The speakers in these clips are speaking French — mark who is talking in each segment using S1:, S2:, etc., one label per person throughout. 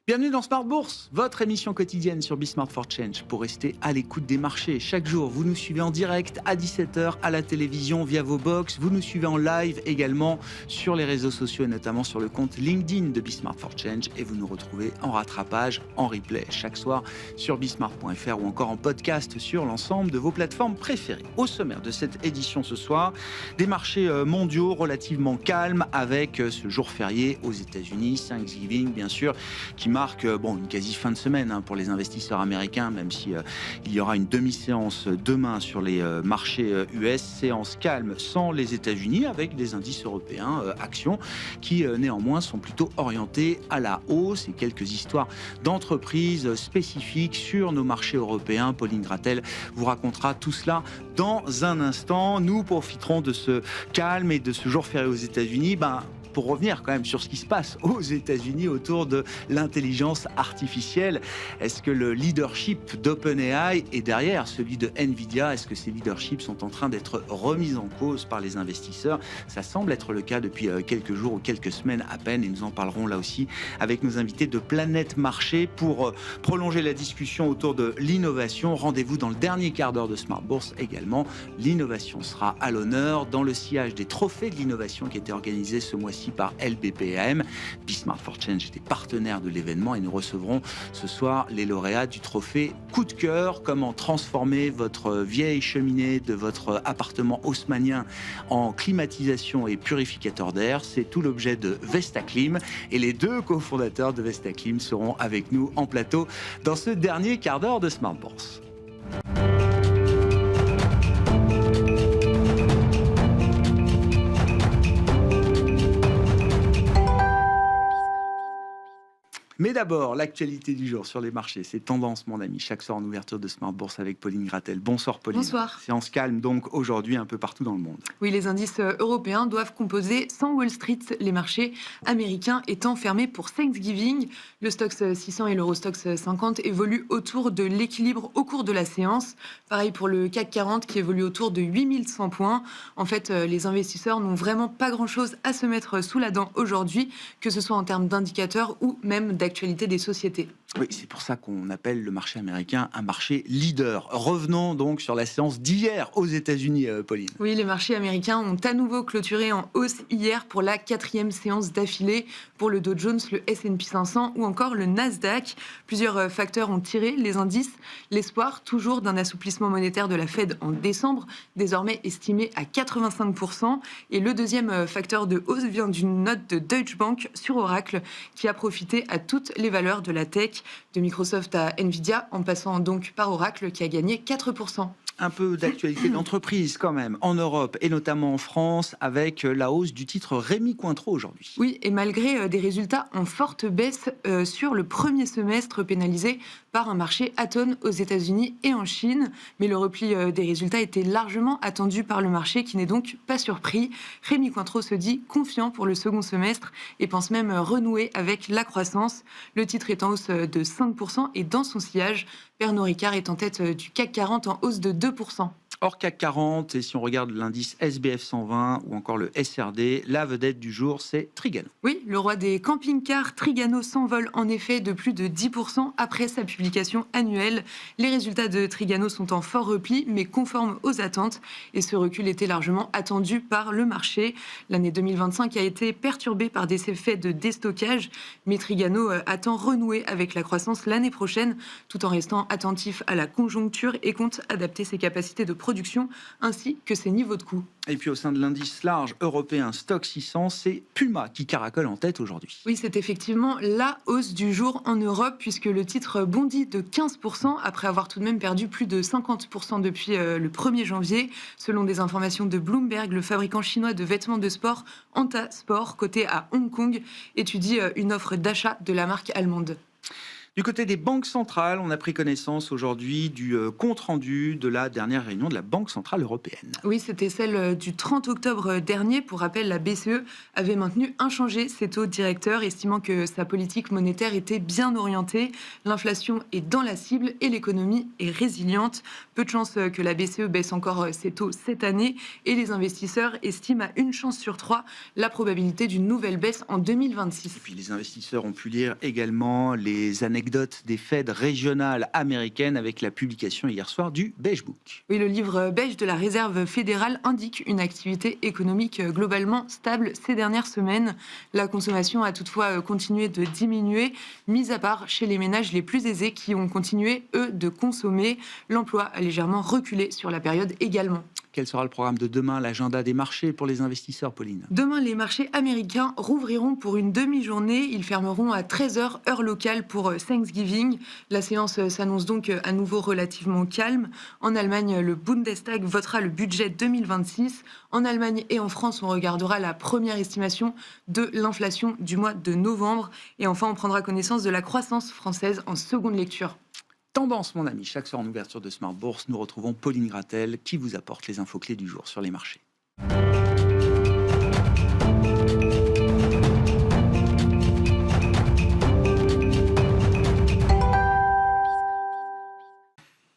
S1: Bienvenue dans Smart Bourse, votre émission quotidienne sur Smart for Change pour rester à l'écoute des marchés. Chaque jour, vous nous suivez en direct à 17h à la télévision via vos box. Vous nous suivez en live également sur les réseaux sociaux et notamment sur le compte LinkedIn de Smart for Change. Et vous nous retrouvez en rattrapage, en replay chaque soir sur bismart.fr ou encore en podcast sur l'ensemble de vos plateformes préférées. Au sommaire de cette édition ce soir, des marchés mondiaux relativement calmes avec ce jour férié aux États-Unis, Thanksgiving bien sûr, qui marque une quasi fin de semaine pour les investisseurs américains, même si il y aura une demi-séance demain sur les marchés US, séance calme sans les États-Unis avec des indices européens, actions, qui néanmoins sont plutôt orientés à la hausse et quelques histoires d'entreprises spécifiques sur nos marchés européens. Pauline Gratel vous racontera tout cela dans un instant. Nous profiterons de ce calme et de ce jour férié aux États-Unis, pour revenir quand même sur ce qui se passe aux États-Unis autour de l'intelligence artificielle. Est-ce que le leadership d'OpenAI est derrière celui de Nvidia? Est-ce que ces leaderships sont en train d'être remis en cause par les investisseurs? Ça semble être le cas depuis quelques jours ou quelques semaines à peine, et nous en parlerons là aussi avec nos invités de Planète Marché pour prolonger la discussion autour de l'innovation. Rendez-vous dans le dernier quart d'heure de Smart Bourse également. L'innovation sera à l'honneur dans le sillage des trophées de l'innovation qui étaient organisés ce mois-ci par LBPM. Smart for Change était partenaire de l'événement et nous recevrons ce soir les lauréats du trophée Coup de cœur. Comment transformer votre vieille cheminée de votre appartement haussmannien en climatisation et purificateur d'air. C'est tout l'objet de Vestaclim et les deux cofondateurs de Vestaclim seront avec nous en plateau dans ce dernier quart d'heure de Smart Bourse. Mais d'abord, l'actualité du jour sur les marchés, c'est tendance, mon ami. Chaque soir en ouverture de Smart Bourse avec Pauline Gratel. Bonsoir, Pauline.
S2: Bonsoir.
S1: Séance calme donc aujourd'hui un peu partout dans le monde.
S2: Oui, les indices européens doivent composer sans Wall Street, les marchés américains étant fermés pour Thanksgiving. Le Stoxx 600 et l'Eurostoxx 50 évoluent autour de l'équilibre au cours de la séance. Pareil pour le CAC 40 qui évolue autour de 8100 points. En fait, les investisseurs n'ont vraiment pas grand-chose à se mettre sous la dent aujourd'hui, que ce soit en termes d'indicateurs ou même d'actualité des sociétés.
S1: Oui, c'est pour ça qu'on appelle le marché américain un marché leader. Revenons donc sur la séance d'hier aux États-Unis, Pauline.
S2: Oui, les marchés américains ont à nouveau clôturé en hausse hier pour la 4e séance d'affilée pour le Dow Jones, le S&P 500 ou encore le Nasdaq. Plusieurs facteurs ont tiré les indices. L'espoir toujours d'un assouplissement monétaire de la Fed en décembre, désormais estimé à 85%. Et le deuxième facteur de hausse vient d'une note de Deutsche Bank sur Oracle qui a profité à toutes les valeurs de la tech, de Microsoft à Nvidia, en passant donc par Oracle qui a gagné 4%.
S1: Un peu d'actualité d'entreprise quand même, en Europe et notamment en France, avec la hausse du titre Rémy Cointreau aujourd'hui.
S2: Oui, et malgré des résultats en forte baisse sur le premier semestre pénalisé par un marché atone aux États-Unis et en Chine. Mais le repli des résultats était largement attendu par le marché qui n'est donc pas surpris. Rémy Cointreau se dit confiant pour le second semestre et pense même renouer avec la croissance. Le titre est en hausse de 5% et dans son sillage, Pernod Ricard est en tête du CAC 40 en hausse de 2%.
S1: Hors CAC 40, et si on regarde l'indice SBF 120 ou encore le SRD, la vedette du jour, c'est Trigano.
S2: Oui, le roi des camping-cars, Trigano s'envole en effet de plus de 10% après sa publication annuelle. Les résultats de Trigano sont en fort repli, mais conformes aux attentes. Et ce recul était largement attendu par le marché. L'année 2025 a été perturbée par des effets de déstockage, mais Trigano attend renouer avec la croissance l'année prochaine, tout en restant attentif à la conjoncture et compte adapter ses capacités de production ainsi que ses niveaux de coûts.
S1: Et puis au sein de l'indice large européen Stoxx 600, c'est Puma qui caracole en tête aujourd'hui.
S2: Oui, c'est effectivement la hausse du jour en Europe puisque le titre bondit de 15% après avoir tout de même perdu plus de 50% depuis le 1er janvier. Selon des informations de Bloomberg, le fabricant chinois de vêtements de sport Anta Sport, coté à Hong Kong, étudie une offre d'achat de la marque allemande.
S1: Du côté des banques centrales, on a pris connaissance aujourd'hui du compte-rendu de la dernière réunion de la Banque centrale européenne.
S2: Oui, c'était celle du 30 octobre dernier. Pour rappel, la BCE avait maintenu inchangés ses taux directeurs, estimant que sa politique monétaire était bien orientée. L'inflation est dans la cible et l'économie est résiliente. Peu de chances que la BCE baisse encore ses taux cette année. Et les investisseurs estiment à 1 chance sur 3 la probabilité d'une nouvelle baisse en 2026.
S1: Et puis les investisseurs ont pu lire également les anecdotes des Fed régionales américaines avec la publication hier soir du Beige Book.
S2: Oui, le livre beige de la Réserve fédérale indique une activité économique globalement stable ces dernières semaines. La consommation a toutefois continué de diminuer, mis à part chez les ménages les plus aisés qui ont continué, eux, de consommer. L'emploi a légèrement reculé sur la période également.
S1: Quel sera le programme de demain, l'agenda des marchés pour les investisseurs, Pauline?
S2: Demain, les marchés américains rouvriront pour une demi-journée. Ils fermeront à 13h, heure locale, pour Thanksgiving. La séance s'annonce donc à nouveau relativement calme. En Allemagne, le Bundestag votera le budget 2026. En Allemagne et en France, on regardera la première estimation de l'inflation du mois de novembre. Et enfin, on prendra connaissance de la croissance française en seconde lecture.
S1: Tendance, mon ami, chaque soir en ouverture de Smart Bourse, nous retrouvons Pauline Gratel qui vous apporte les infos clés du jour sur les marchés.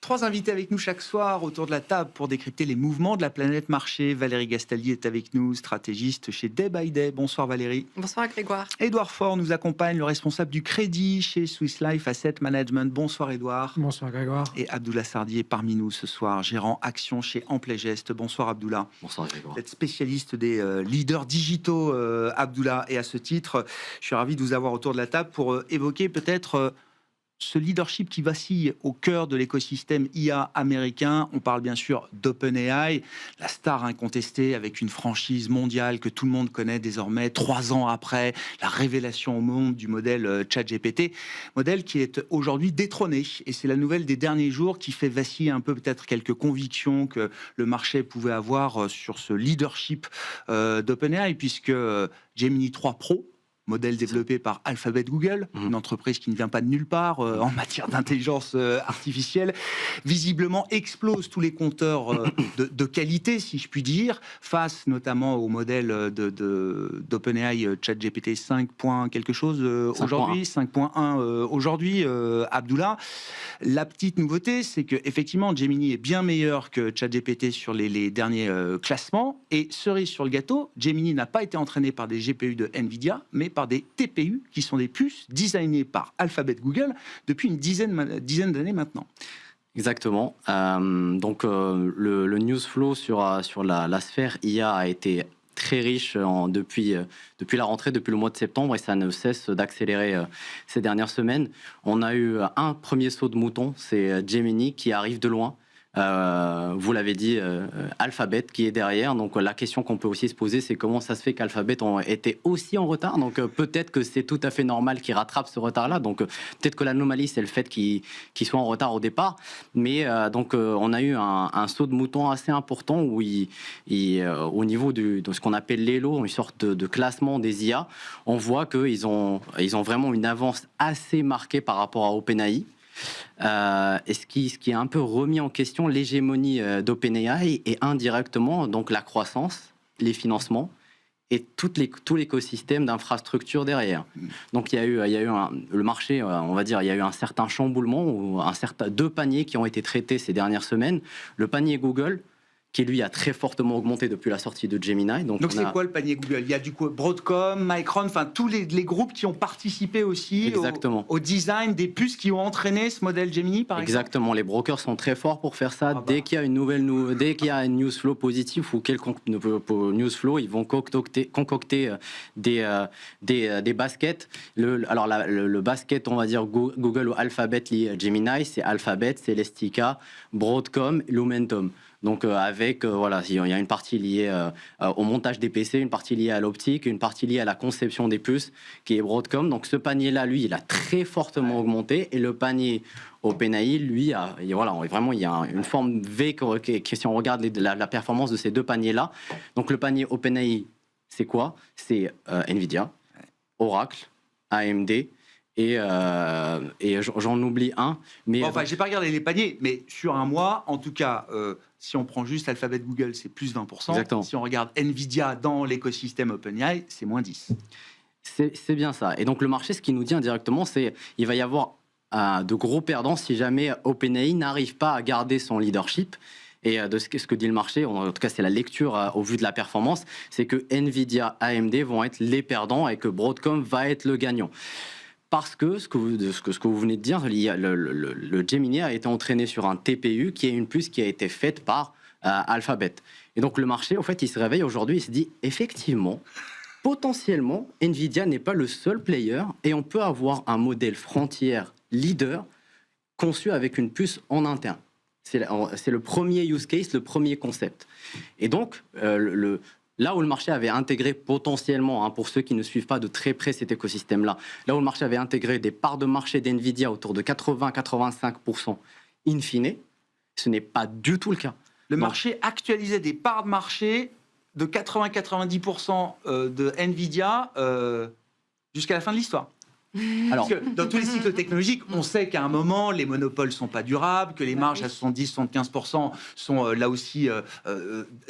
S1: Trois invités avec nous chaque soir autour de la table pour décrypter les mouvements de la planète marché. Valérie Gastaldi est avec nous, stratégiste chez Day by Day. Bonsoir Valérie.
S3: Bonsoir Grégoire.
S1: Édouard Faure nous accompagne, le responsable du crédit chez Swiss Life Asset Management. Bonsoir Édouard.
S4: Bonsoir Grégoire.
S1: Et Abdoullah Sardier parmi nous ce soir, gérant action chez Amplegest. Bonsoir Abdoullah.
S5: Bonsoir Grégoire.
S1: Vous êtes spécialiste des leaders digitaux, Abdoullah. Et à ce titre, je suis ravi de vous avoir autour de la table pour évoquer peut-être ce leadership qui vacille au cœur de l'écosystème IA américain. On parle bien sûr d'OpenAI, la star incontestée avec une franchise mondiale que tout le monde connaît désormais, 3 ans après la révélation au monde du modèle ChatGPT, modèle qui est aujourd'hui détrôné. Et c'est la nouvelle des derniers jours qui fait vaciller un peu peut-être quelques convictions que le marché pouvait avoir sur ce leadership d'OpenAI, puisque Gemini 3 Pro, modèle développé par Alphabet Google, une entreprise qui ne vient pas de nulle part en matière d'intelligence artificielle, visiblement explose tous les compteurs de qualité, si je puis dire, face notamment au modèle d'OpenAI ChatGPT 5. Quelque chose aujourd'hui, 5.1 aujourd'hui, Abdoullah. La petite nouveauté, c'est que effectivement Gemini est bien meilleur que ChatGPT sur les derniers classements, et cerise sur le gâteau, Gemini n'a pas été entraîné par des GPU de Nvidia, mais par des TPU qui sont des puces designées par Alphabet Google depuis une dizaine d'années maintenant.
S5: Exactement. Donc le news flow sur la sphère IA a été très riche depuis la rentrée, depuis le mois de septembre, et ça ne cesse d'accélérer ces dernières semaines. On a eu un premier saut de mouton, c'est Gemini qui arrive de loin. Vous l'avez dit, Alphabet qui est derrière. Donc la question qu'on peut aussi se poser, c'est comment ça se fait qu'Alphabet ont été aussi en retard. Donc peut-être que c'est tout à fait normal qu'ils rattrapent ce retard-là. Donc peut-être que l'anomalie, c'est le fait qu'ils soient en retard au départ. Mais donc on a eu un saut de mouton assez important où au niveau de ce qu'on appelle l'ELO, une sorte de classement des IA, on voit qu'ils ont vraiment une avance assez marquée par rapport à OpenAI. Et ce qui est un peu remis en question l'hégémonie d'OpenAI et indirectement donc la croissance, les financements et tout l'écosystème d'infrastructures derrière. Donc il y a eu le marché, on va dire, il y a eu un certain chamboulement ou deux paniers qui ont été traités ces dernières semaines. Le panier Google, qui lui a très fortement augmenté depuis la sortie de Gemini. Donc
S1: c'est quoi le panier Google? Il y a du coup Broadcom, Micron, enfin tous les groupes qui ont participé aussi au design des puces qui ont entraîné ce modèle Gemini, par exemple.
S5: Exactement, les brokers sont très forts pour faire ça. Dès qu'il y a dès qu'il y a un news flow positif ou quelconque news flow, ils vont concocter des baskets. Le basket, on va dire Google ou Alphabet lié à Gemini, c'est Alphabet, Celestica, Broadcom, Lumentum. Donc avec, il y a une partie liée au montage des PC, une partie liée à l'optique, une partie liée à la conception des puces, qui est Broadcom. Donc ce panier-là, lui, il a très fortement augmenté. Et le panier OpenAI, lui, vraiment, il y a une forme V si on regarde la performance de ces deux paniers-là. Donc le panier OpenAI, c'est quoi? C'est Nvidia, Oracle, AMD et j'en oublie un. Mais
S1: Bon, enfin, j'ai pas regardé les paniers, mais sur un mois, en tout cas, si on prend juste l'alphabet Google, c'est plus 20%.
S5: Exactement.
S1: Si on regarde Nvidia dans l'écosystème OpenAI, c'est moins 10.
S5: C'est bien ça. Et donc le marché, ce qu'il nous dit indirectement, c'est qu'il va y avoir de gros perdants si jamais OpenAI n'arrive pas à garder son leadership. Et de ce que dit le marché, en tout cas c'est la lecture au vu de la performance, c'est que Nvidia, AMD vont être les perdants et que Broadcom va être le gagnant. Parce que ce que vous venez de dire, le Gemini a été entraîné sur un TPU qui est une puce qui a été faite par Alphabet. Et donc le marché, en fait, il se réveille aujourd'hui, il se dit effectivement, potentiellement, Nvidia n'est pas le seul player et on peut avoir un modèle frontier leader conçu avec une puce en interne. C'est le premier use case, le premier concept. Et donc, là où le marché avait intégré potentiellement, pour ceux qui ne suivent pas de très près cet écosystème-là, là où le marché avait intégré des parts de marché d'NVIDIA autour de 80-85% in fine, ce n'est pas du tout le cas.
S1: Le marché actualisait des parts de marché de 80-90% de Nvidia jusqu'à la fin de l'histoire. Alors, parce que dans tous les cycles technologiques, on sait qu'à un moment, les monopoles ne sont pas durables, que les marges à 70-75% sont là aussi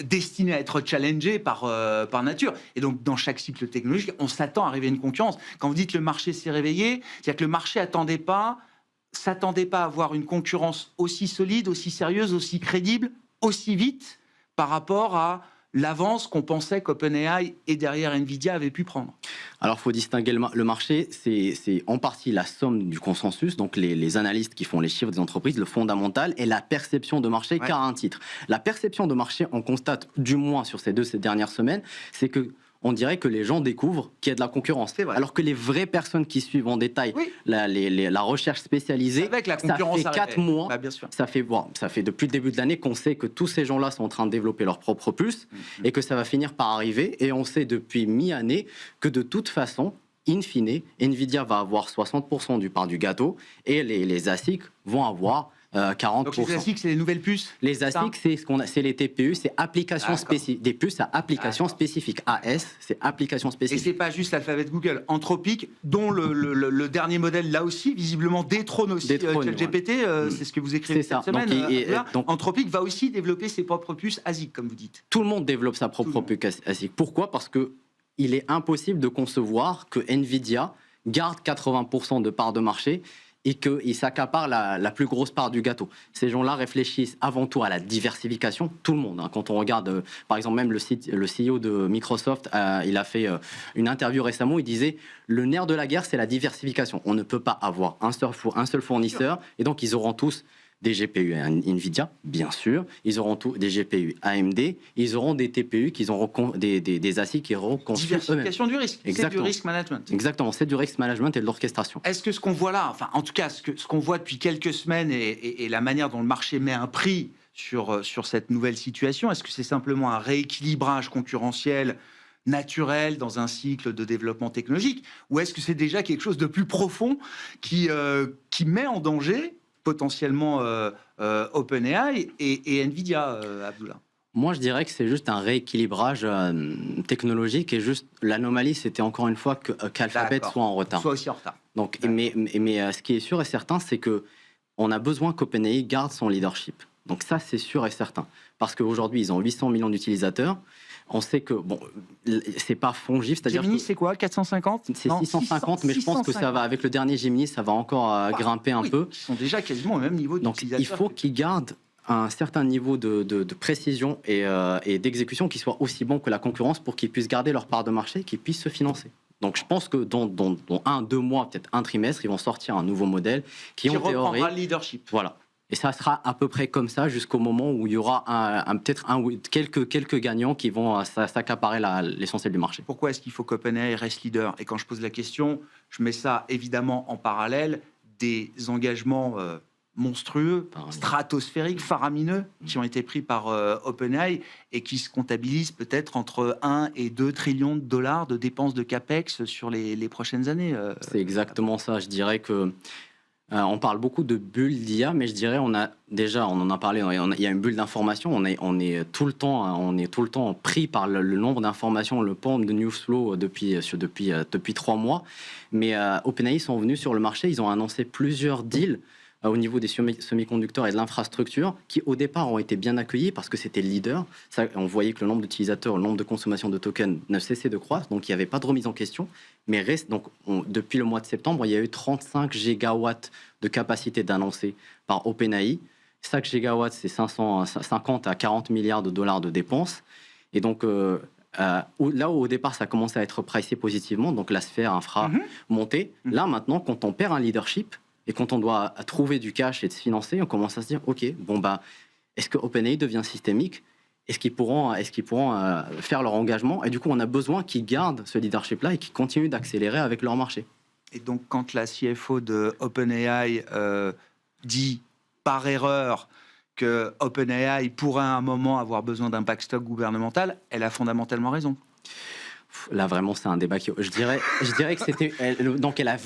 S1: destinées à être challengées par nature. Et donc, dans chaque cycle technologique, on s'attend à arriver à une concurrence. Quand vous dites que le marché s'est réveillé, c'est-à-dire que le marché s'attendait pas à avoir une concurrence aussi solide, aussi sérieuse, aussi crédible, aussi vite par rapport à l'avance qu'on pensait qu'OpenAI et derrière Nvidia avaient pu prendre.
S5: Alors, il faut distinguer le marché, c'est en partie la somme du consensus, donc les analystes qui font les chiffres des entreprises, le fondamental, et la perception de marché qu'a un titre. La perception de marché, on constate, du moins sur ces dernières semaines, c'est que on dirait que les gens découvrent qu'il y a de la concurrence. Alors que les vraies personnes qui suivent en détail la recherche spécialisée,
S1: avec la concurrence
S5: ça fait 4 mois, ça fait depuis le début de l'année qu'on sait que tous ces gens-là sont en train de développer leur propre puce et que ça va finir par arriver. Et on sait depuis mi-année que de toute façon, in fine, Nvidia va avoir 60% du part du gâteau et les ASIC vont avoir 40%.
S1: Donc les ASIC, c'est les nouvelles puces.
S5: Les ASIC, c'est les TPU, c'est applications spécifiques, des puces à applications spécifiques. AS, c'est applications spécifiques.
S1: Et c'est pas juste l'alphabet Google, Anthropic, dont le dernier modèle là aussi visiblement détrône aussi ChatGPT. C'est ce que vous écrivez cette semaine. Donc, Anthropic va aussi développer ses propres puces ASIC, comme vous dites.
S5: Tout le monde développe sa propre puce ASIC. Pourquoi ? Parce que il est impossible de concevoir que Nvidia garde 80% de part de marché et qu'il s'accapare la plus grosse part du gâteau. Ces gens-là réfléchissent avant tout à la diversification, tout le monde. Quand on regarde, par exemple, même le CEO de Microsoft, il a fait une interview récemment, il disait « Le nerf de la guerre, c'est la diversification. On ne peut pas avoir un seul fournisseur, et donc ils auront tous des GPU Nvidia, bien sûr, ils auront tous des GPU AMD, ils auront des TPU, des ASIC qui auront conçus eux-mêmes.
S1: Diversification du risque, c'est du risk management.
S5: Exactement, c'est du risk management et de l'orchestration.
S1: Est-ce que ce qu'on voit là, enfin en tout cas ce qu'on voit depuis quelques semaines et la manière dont le marché met un prix sur cette nouvelle situation, est-ce que c'est simplement un rééquilibrage concurrentiel naturel dans un cycle de développement technologique, ou est-ce que c'est déjà quelque chose de plus profond qui met en danger potentiellement OpenAI et Nvidia, Abdullah?
S5: Moi, je dirais que c'est juste un rééquilibrage technologique et juste l'anomalie, c'était encore une fois qu'Alphabet soit en retard.
S1: Soit aussi en retard.
S5: Donc, mais ce qui est sûr et certain, c'est que on a besoin qu'OpenAI garde son leadership. Donc ça, c'est sûr et certain. Parce qu'aujourd'hui, ils ont 800 millions d'utilisateurs. On sait que, bon, c'est pas fongible, c'est-à-dire
S1: Gemini, c'est quoi, 450?
S5: C'est 650, mais je pense que ça va, avec le dernier Gemini, ça va encore grimper un peu.
S1: Ils sont déjà quasiment au même niveau d'utilisateurs.
S5: Donc, il faut qu'ils gardent un certain niveau de précision et d'exécution qui soit aussi bon que la concurrence pour qu'ils puissent garder leur part de marché, qu'ils puissent se financer. Donc, je pense que dans 1-2 mois, peut-être un trimestre, ils vont sortir un nouveau modèle qui en théorie
S1: reprendra le leadership.
S5: Voilà. Et ça sera à peu près comme ça jusqu'au moment où il y aura quelques gagnants qui vont s'accaparer l'essentiel du marché.
S1: Pourquoi est-ce qu'il faut qu'OpenAI reste leader? Et quand je pose la question, je mets ça évidemment en parallèle des engagements monstrueux, stratosphériques, faramineux, qui ont été pris par OpenAI et qui se comptabilisent peut-être entre 1 et 2 trillions de dollars de dépenses de CAPEX sur les prochaines années.
S5: C'est exactement ça. Je dirais que On parle beaucoup de bulles d'IA, mais je dirais on en a parlé. Il y a une bulle d'information. On est tout le temps pris par le nombre d'informations, le pompe de news flow depuis 3 mois. Mais OpenAI sont venus sur le marché. Ils ont annoncé plusieurs deals au niveau des semi-conducteurs et de l'infrastructure, qui au départ ont été bien accueillis parce que c'était le leader. Ça, on voyait que le nombre d'utilisateurs, le nombre de consommation de tokens ne cessait de croître, donc il n'y avait pas de remise en question. Mais depuis le mois de septembre, il y a eu 35 gigawatts de capacité d'annoncer par OpenAI. 5 gigawatts, c'est 50 à 40 milliards de dollars de dépenses. Et donc, là où au départ ça commençait à être pricé positivement, donc la sphère infra montée, là maintenant, quand on perd un leadership, et quand on doit trouver du cash et se financer, on commence à se dire, OK, est-ce que OpenAI devient systémique ? Est-ce qu'ils pourront faire leur engagement ? Et du coup, on a besoin qu'ils gardent ce leadership-là et qu'ils continuent d'accélérer avec leur marché.
S1: Et donc, quand la CFO de OpenAI dit par erreur que OpenAI pourrait à un moment avoir besoin d'un backstop gouvernemental, elle a fondamentalement raison.
S5: Là, vraiment, c'est un débat qui... Je dirais que c'était... Donc, elle a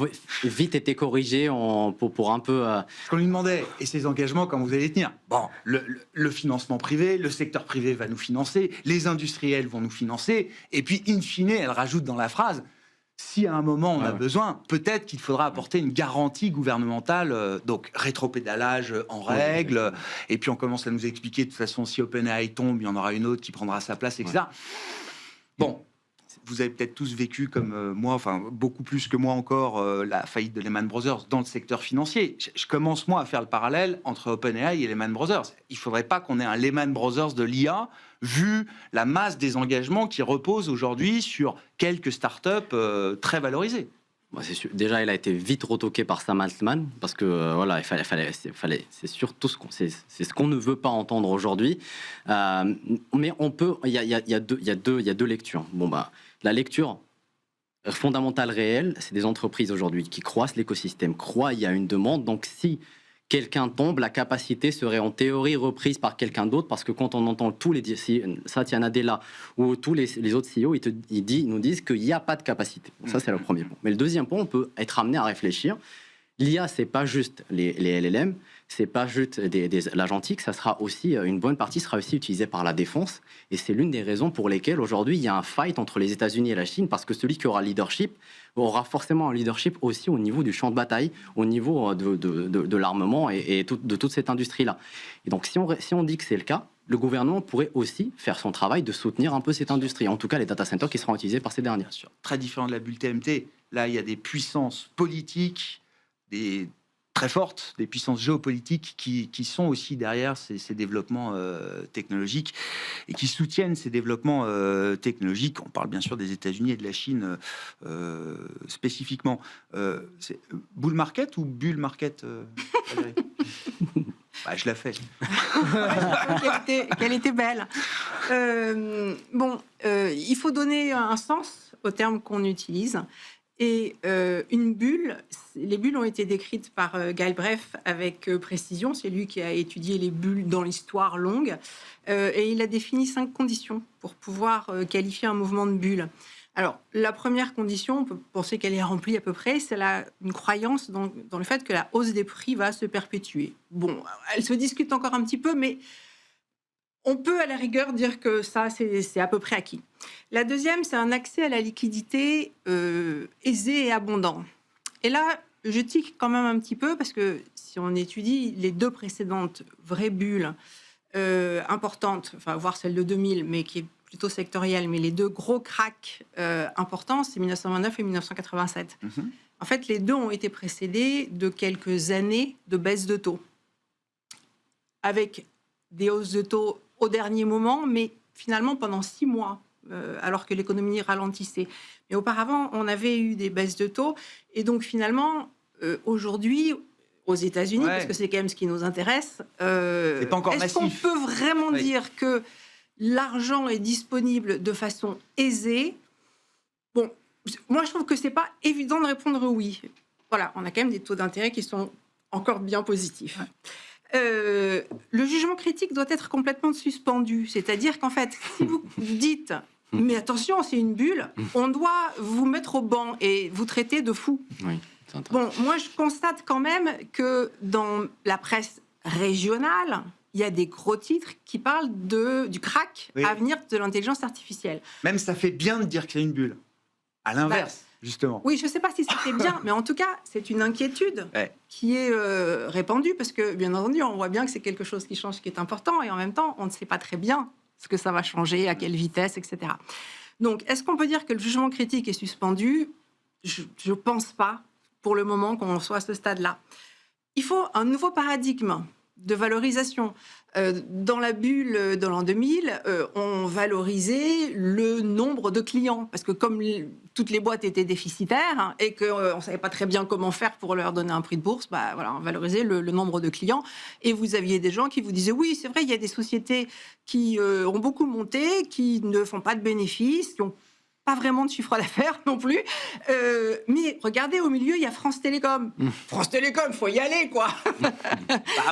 S5: vite été corrigée pour un peu...
S1: Ce qu'on lui demandait, et ses engagements, comment vous allez les tenir ? Bon, le financement privé, le secteur privé va nous financer, les industriels vont nous financer, et puis, in fine, elle rajoute dans la phrase, si à un moment on a besoin, peut-être qu'il faudra apporter une garantie gouvernementale, donc rétropédalage en règle, et puis on commence à nous expliquer, de toute façon, si OpenAI tombe, il y en aura une autre qui prendra sa place, etc. Bon... Vous avez peut-être tous vécu comme moi, enfin beaucoup plus que moi encore, la faillite de Lehman Brothers dans le secteur financier. Je commence moi à faire le parallèle entre OpenAI et Lehman Brothers. Il ne faudrait pas qu'on ait un Lehman Brothers de l'IA, vu la masse des engagements qui reposent aujourd'hui sur quelques startups très valorisées.
S5: C'est sûr. Déjà, il a été vite retoqué par Sam Altman parce que voilà, c'est surtout ce qu'on ne veut pas entendre aujourd'hui. Mais il y a deux lectures. La lecture fondamentale réelle, c'est des entreprises aujourd'hui qui croissent, l'écosystème croît, il y a une demande. Donc, si quelqu'un tombe, la capacité serait en théorie reprise par quelqu'un d'autre, parce que quand on entend tous les Satya Nadella ou tous les autres CEO, ils nous disent qu'il n'y a pas de capacité. Ça, c'est le premier point. Mais le deuxième point, on peut être amené à réfléchir. L'IA, c'est pas juste les LLM, c'est pas juste l'agentique, ça sera aussi, une bonne partie sera aussi utilisée par la défense. Et c'est l'une des raisons pour lesquelles aujourd'hui, il y a un fight entre les États-Unis et la Chine, parce que celui qui aura le leadership aura forcément un leadership aussi au niveau du champ de bataille, au niveau de l'armement et de toute cette industrie-là. Et donc, si on dit que c'est le cas, le gouvernement pourrait aussi faire son travail de soutenir un peu cette industrie, en tout cas les data centers qui seront utilisés par ces derniers.
S1: Très différent de la bulle TMT. Là, il y a des puissances politiques, très fortes, des puissances géopolitiques qui sont aussi derrière ces développements technologiques et qui soutiennent ces développements technologiques. On parle bien sûr des États-Unis et de la Chine spécifiquement. C'est bull market ou bull market je la fais.
S3: Qu'elle était belle. Il faut donner un sens aux termes qu'on utilise. Et une bulle, les bulles ont été décrites par Galbraith avec précision. C'est lui qui a étudié les bulles dans l'histoire longue. Et il a défini 5 conditions pour pouvoir qualifier un mouvement de bulle. Alors, la première condition, on peut penser qu'elle est remplie à peu près, c'est une croyance dans le fait que la hausse des prix va se perpétuer. Bon, elle se discute encore un petit peu, mais on peut à la rigueur dire que ça, c'est à peu près acquis. La deuxième, c'est un accès à la liquidité aisé et abondant. Et là, je tique quand même un petit peu, parce que si on étudie les 2 précédentes vraies bulles importantes, enfin, voire celle de 2000, mais qui est plutôt sectorielle, mais les 2 gros cracks importants, c'est 1929 et 1987. En fait, les 2 ont été précédés de quelques années de baisse de taux, avec des hausses de taux au dernier moment, mais finalement pendant 6 mois, alors que l'économie ralentissait. Mais auparavant, on avait eu des baisses de taux, et donc finalement, aujourd'hui, aux États-Unis, parce que c'est quand même ce qui nous intéresse,
S1: c'est pas encore
S3: est-ce qu'on peut vraiment dire que l'argent est disponible de façon aisée? Bon, moi je trouve que c'est pas évident de répondre oui. Voilà, on a quand même des taux d'intérêt qui sont encore bien positifs. Le jugement critique doit être complètement suspendu. C'est-à-dire qu'en fait, si vous dites « mais attention, c'est une bulle », on doit vous mettre au banc et vous traiter de fou. Bon, moi, je constate quand même que dans la presse régionale, il y a des gros titres qui parlent du crack à venir de l'intelligence artificielle.
S1: Même ça fait bien de dire qu'il y a une bulle. À l'inverse, justement.
S3: Oui, je ne sais pas si c'était bien, mais en tout cas, c'est une inquiétude qui est répandue, parce que, bien entendu, on voit bien que c'est quelque chose qui change, qui est important, et en même temps, on ne sait pas très bien ce que ça va changer, à quelle vitesse, etc. Donc, est-ce qu'on peut dire que le jugement critique est suspendu ? Je ne pense pas, pour le moment, qu'on soit à ce stade-là. Il faut un nouveau paradigme de valorisation. Dans la bulle de l'an 2000, on valorisait le nombre de clients, parce que comme toutes les boîtes étaient déficitaires et qu'on ne savait pas très bien comment faire pour leur donner un prix de bourse, on valorisait le nombre de clients. Et vous aviez des gens qui vous disaient, oui, c'est vrai, il y a des sociétés qui ont beaucoup monté, qui ne font pas de bénéfices, qui ont pas vraiment de chiffre d'affaires non plus. Mais regardez, au milieu, il y a France Télécom. France Télécom, il faut y aller, quoi.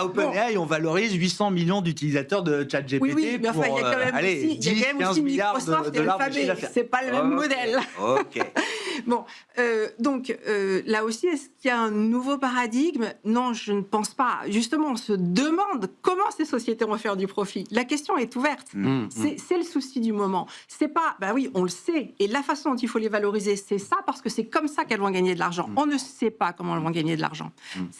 S1: OpenAI, on valorise 800 millions d'utilisateurs de ChatGPT
S3: oui, mais enfin, il y a quand même aussi Microsoft et Alphabet. C'est pas le même modèle. Bon, donc, là aussi, est-ce qu'il y a un nouveau paradigme ? Non, je ne pense pas. Justement, on se demande comment ces sociétés vont faire du profit. La question est ouverte. C'est le souci du moment. C'est pas, oui, on le sait. Et la façon dont il faut les valoriser, c'est ça, parce que c'est comme ça qu'elles vont gagner de l'argent. On ne sait pas comment elles vont gagner de l'argent.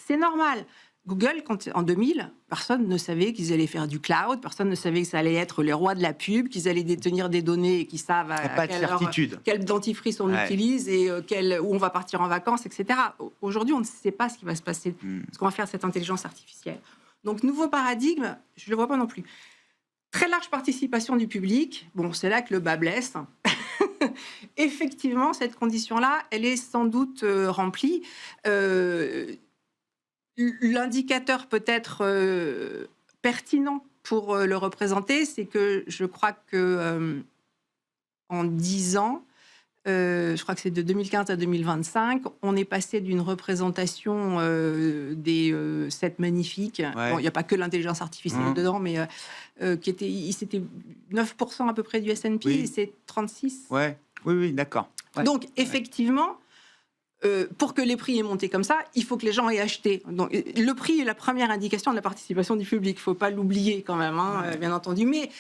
S3: C'est normal. Google, en 2000, personne ne savait qu'ils allaient faire du cloud, personne ne savait que ça allait être les rois de la pub, qu'ils allaient détenir des données et qu'ils savent quel dentifrice on utilise et où on va partir en vacances, etc. Aujourd'hui, on ne sait pas ce qui va se passer, ce qu'on va faire de cette intelligence artificielle. Donc, nouveau paradigme, je ne le vois pas non plus. Très large participation du public, bon, c'est là que le bas blesse. Effectivement, cette condition-là, elle est sans doute remplie. L'indicateur peut-être pertinent pour le représenter, c'est que je crois que en 10 ans, je crois que c'est de 2015 à 2025, on est passé d'une représentation des 7 magnifiques. Bon, il n'y a pas que l'intelligence artificielle dedans, mais c'était 9% à peu près du S&P, et c'est 36.
S1: Oui, d'accord.
S3: Donc, effectivement, pour que les prix aient monté comme ça, il faut que les gens aient acheté. Donc, le prix est la première indication de la participation du public. Il ne faut pas l'oublier quand même, bien entendu. Mais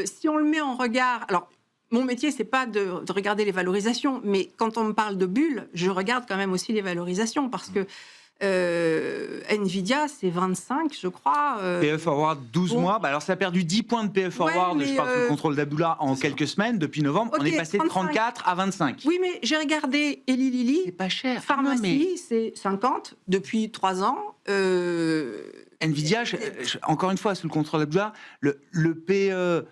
S3: si on le met en regard... Alors, mon métier, c'est pas de regarder les valorisations, mais quand on me parle de bulles, je regarde quand même aussi les valorisations, parce que Nvidia, c'est 25, je crois.
S1: PE Forward, 12 mois. Alors, ça a perdu 10 points de PE Forward, je parle sous le contrôle d'Abdullah, en quelques semaines, depuis novembre. On est passé de 34 à 25.
S3: Oui, mais j'ai regardé Eli Lilly.
S1: C'est pas cher.
S3: Pharmacie, c'est 50 depuis 3 ans.
S1: Nvidia, encore une fois, sous le contrôle d'Abdullah, le PE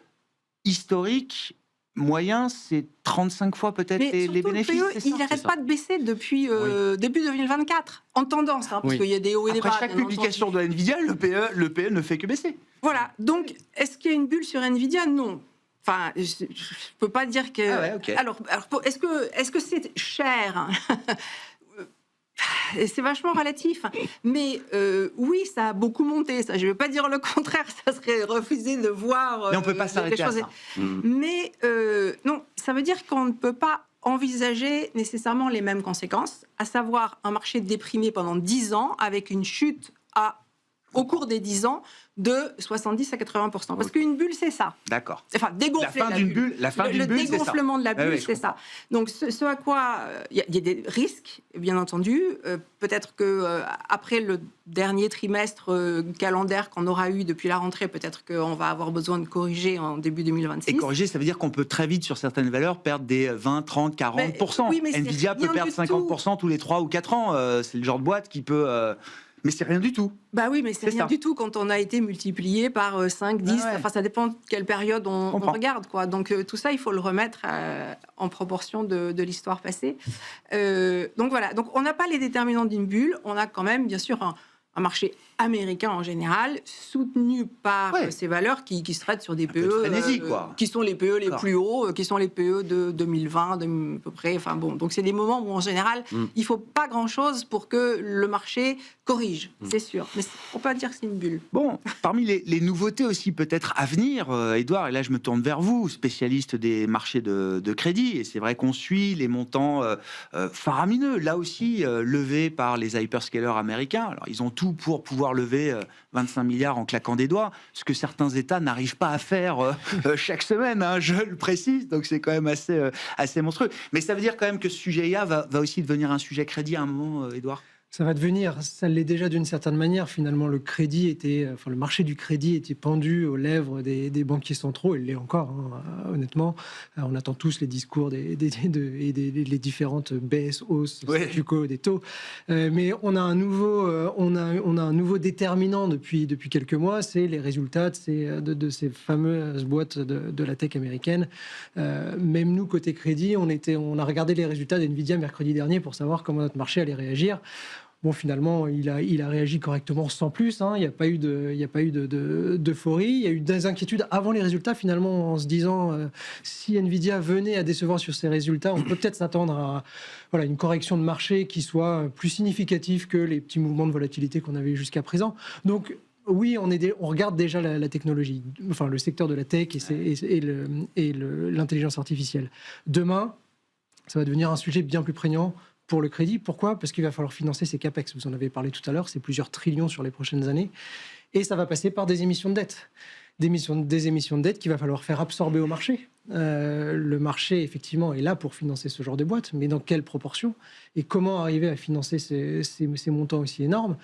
S1: historique moyen, c'est 35 fois peut-être les bénéfices.
S3: Le PE, il n'arrête pas de baisser depuis début 2024, en tendance, parce qu'il y a des hauts et des bas.
S1: Après chaque publication de Nvidia, le PE ne fait que baisser.
S3: Voilà, donc est-ce qu'il y a une bulle sur Nvidia ? Non. Enfin, je ne peux pas dire que... Alors, est-ce que c'est cher ? C'est vachement relatif, mais oui, ça a beaucoup monté. Ça, je ne vais pas dire le contraire, ça serait refuser de voir.
S1: Mais on ne peut pas s'arrêter à ça.
S3: Mais non, ça veut dire qu'on ne peut pas envisager nécessairement les mêmes conséquences, à savoir un marché déprimé pendant 10 ans avec une chute au cours des 10 ans de 70 à 80%. Parce qu'une bulle, c'est ça.
S1: D'accord.
S3: Enfin, dégonfler la bulle. Le dégonflement de la bulle, c'est ça. Donc, ce à quoi... Il y a des risques, bien entendu. Peut-être qu'après le dernier trimestre calendaire qu'on aura eu depuis la rentrée, peut-être qu'on va avoir besoin de corriger en début 2026.
S1: Et corriger, ça veut dire qu'on peut très vite, sur certaines valeurs, perdre des 20, 30, 40%.
S3: Oui, mais
S1: Nvidia peut perdre 50% tous les 3 ou 4 ans. C'est le genre de boîte qui peut... Mais c'est rien du tout.
S3: Bah oui, mais c'est rien du tout quand on a été multiplié par 5, 10. Enfin, ça dépend de quelle période on regarde, quoi. Donc, tout ça, il faut le remettre en proportion de l'histoire passée. Donc, voilà. Donc, on n'a pas les déterminants d'une bulle. On a quand même, bien sûr, un marché américains en général, soutenus par ces valeurs qui se traitent sur des PE qui sont les PE les plus hauts, qui sont les PE de 2020, à peu près. Enfin bon, donc c'est des moments où en général, il ne faut pas grand-chose pour que le marché corrige, c'est sûr. Mais on peut pas dire que c'est une bulle.
S1: Bon, parmi les nouveautés aussi peut-être à venir, Édouard, et là je me tourne vers vous, spécialiste des marchés de crédit, et c'est vrai qu'on suit les montants faramineux, là aussi levés par les hyperscalers américains. Alors ils ont tout pour pouvoir lever 25 milliards en claquant des doigts, ce que certains États n'arrivent pas à faire chaque semaine, hein, je le précise, donc c'est quand même assez monstrueux. Mais ça veut dire quand même que ce sujet IA va aussi devenir un sujet crédit à un moment, Édouard ?
S4: Ça va devenir, ça l'est déjà d'une certaine manière. Finalement, le marché du crédit était pendu aux lèvres des banquiers centraux. Il l'est encore, hein, honnêtement. On attend tous les discours des différentes baisses, hausses, statu quo des taux. Mais on a un nouveau déterminant depuis quelques mois, c'est les résultats de ces fameuses boîtes de la tech américaine. Même nous, côté crédit, on a regardé les résultats d'NVIDIA mercredi dernier pour savoir comment notre marché allait réagir. Bon, finalement, il a réagi correctement sans plus. Hein. Il n'y a pas eu d'euphorie. Il y a eu des inquiétudes avant les résultats, finalement, en se disant si NVIDIA venait à décevoir sur ses résultats, on peut peut-être s'attendre à une correction de marché qui soit plus significative que les petits mouvements de volatilité qu'on avait jusqu'à présent. Donc, oui, on regarde déjà la technologie, enfin le secteur de la tech et l'intelligence artificielle. Demain, ça va devenir un sujet bien plus prégnant pour le crédit. Pourquoi ? Parce qu'il va falloir financer ces capex. Vous en avez parlé tout à l'heure, c'est plusieurs trillions sur les prochaines années. Et ça va passer par des émissions de dette. Des émissions de dette qu'il va falloir faire absorber au marché. Le marché, effectivement, est là pour financer ce genre de boîtes, mais dans quelle proportion ? Et comment arriver à financer ces montants aussi énormes ?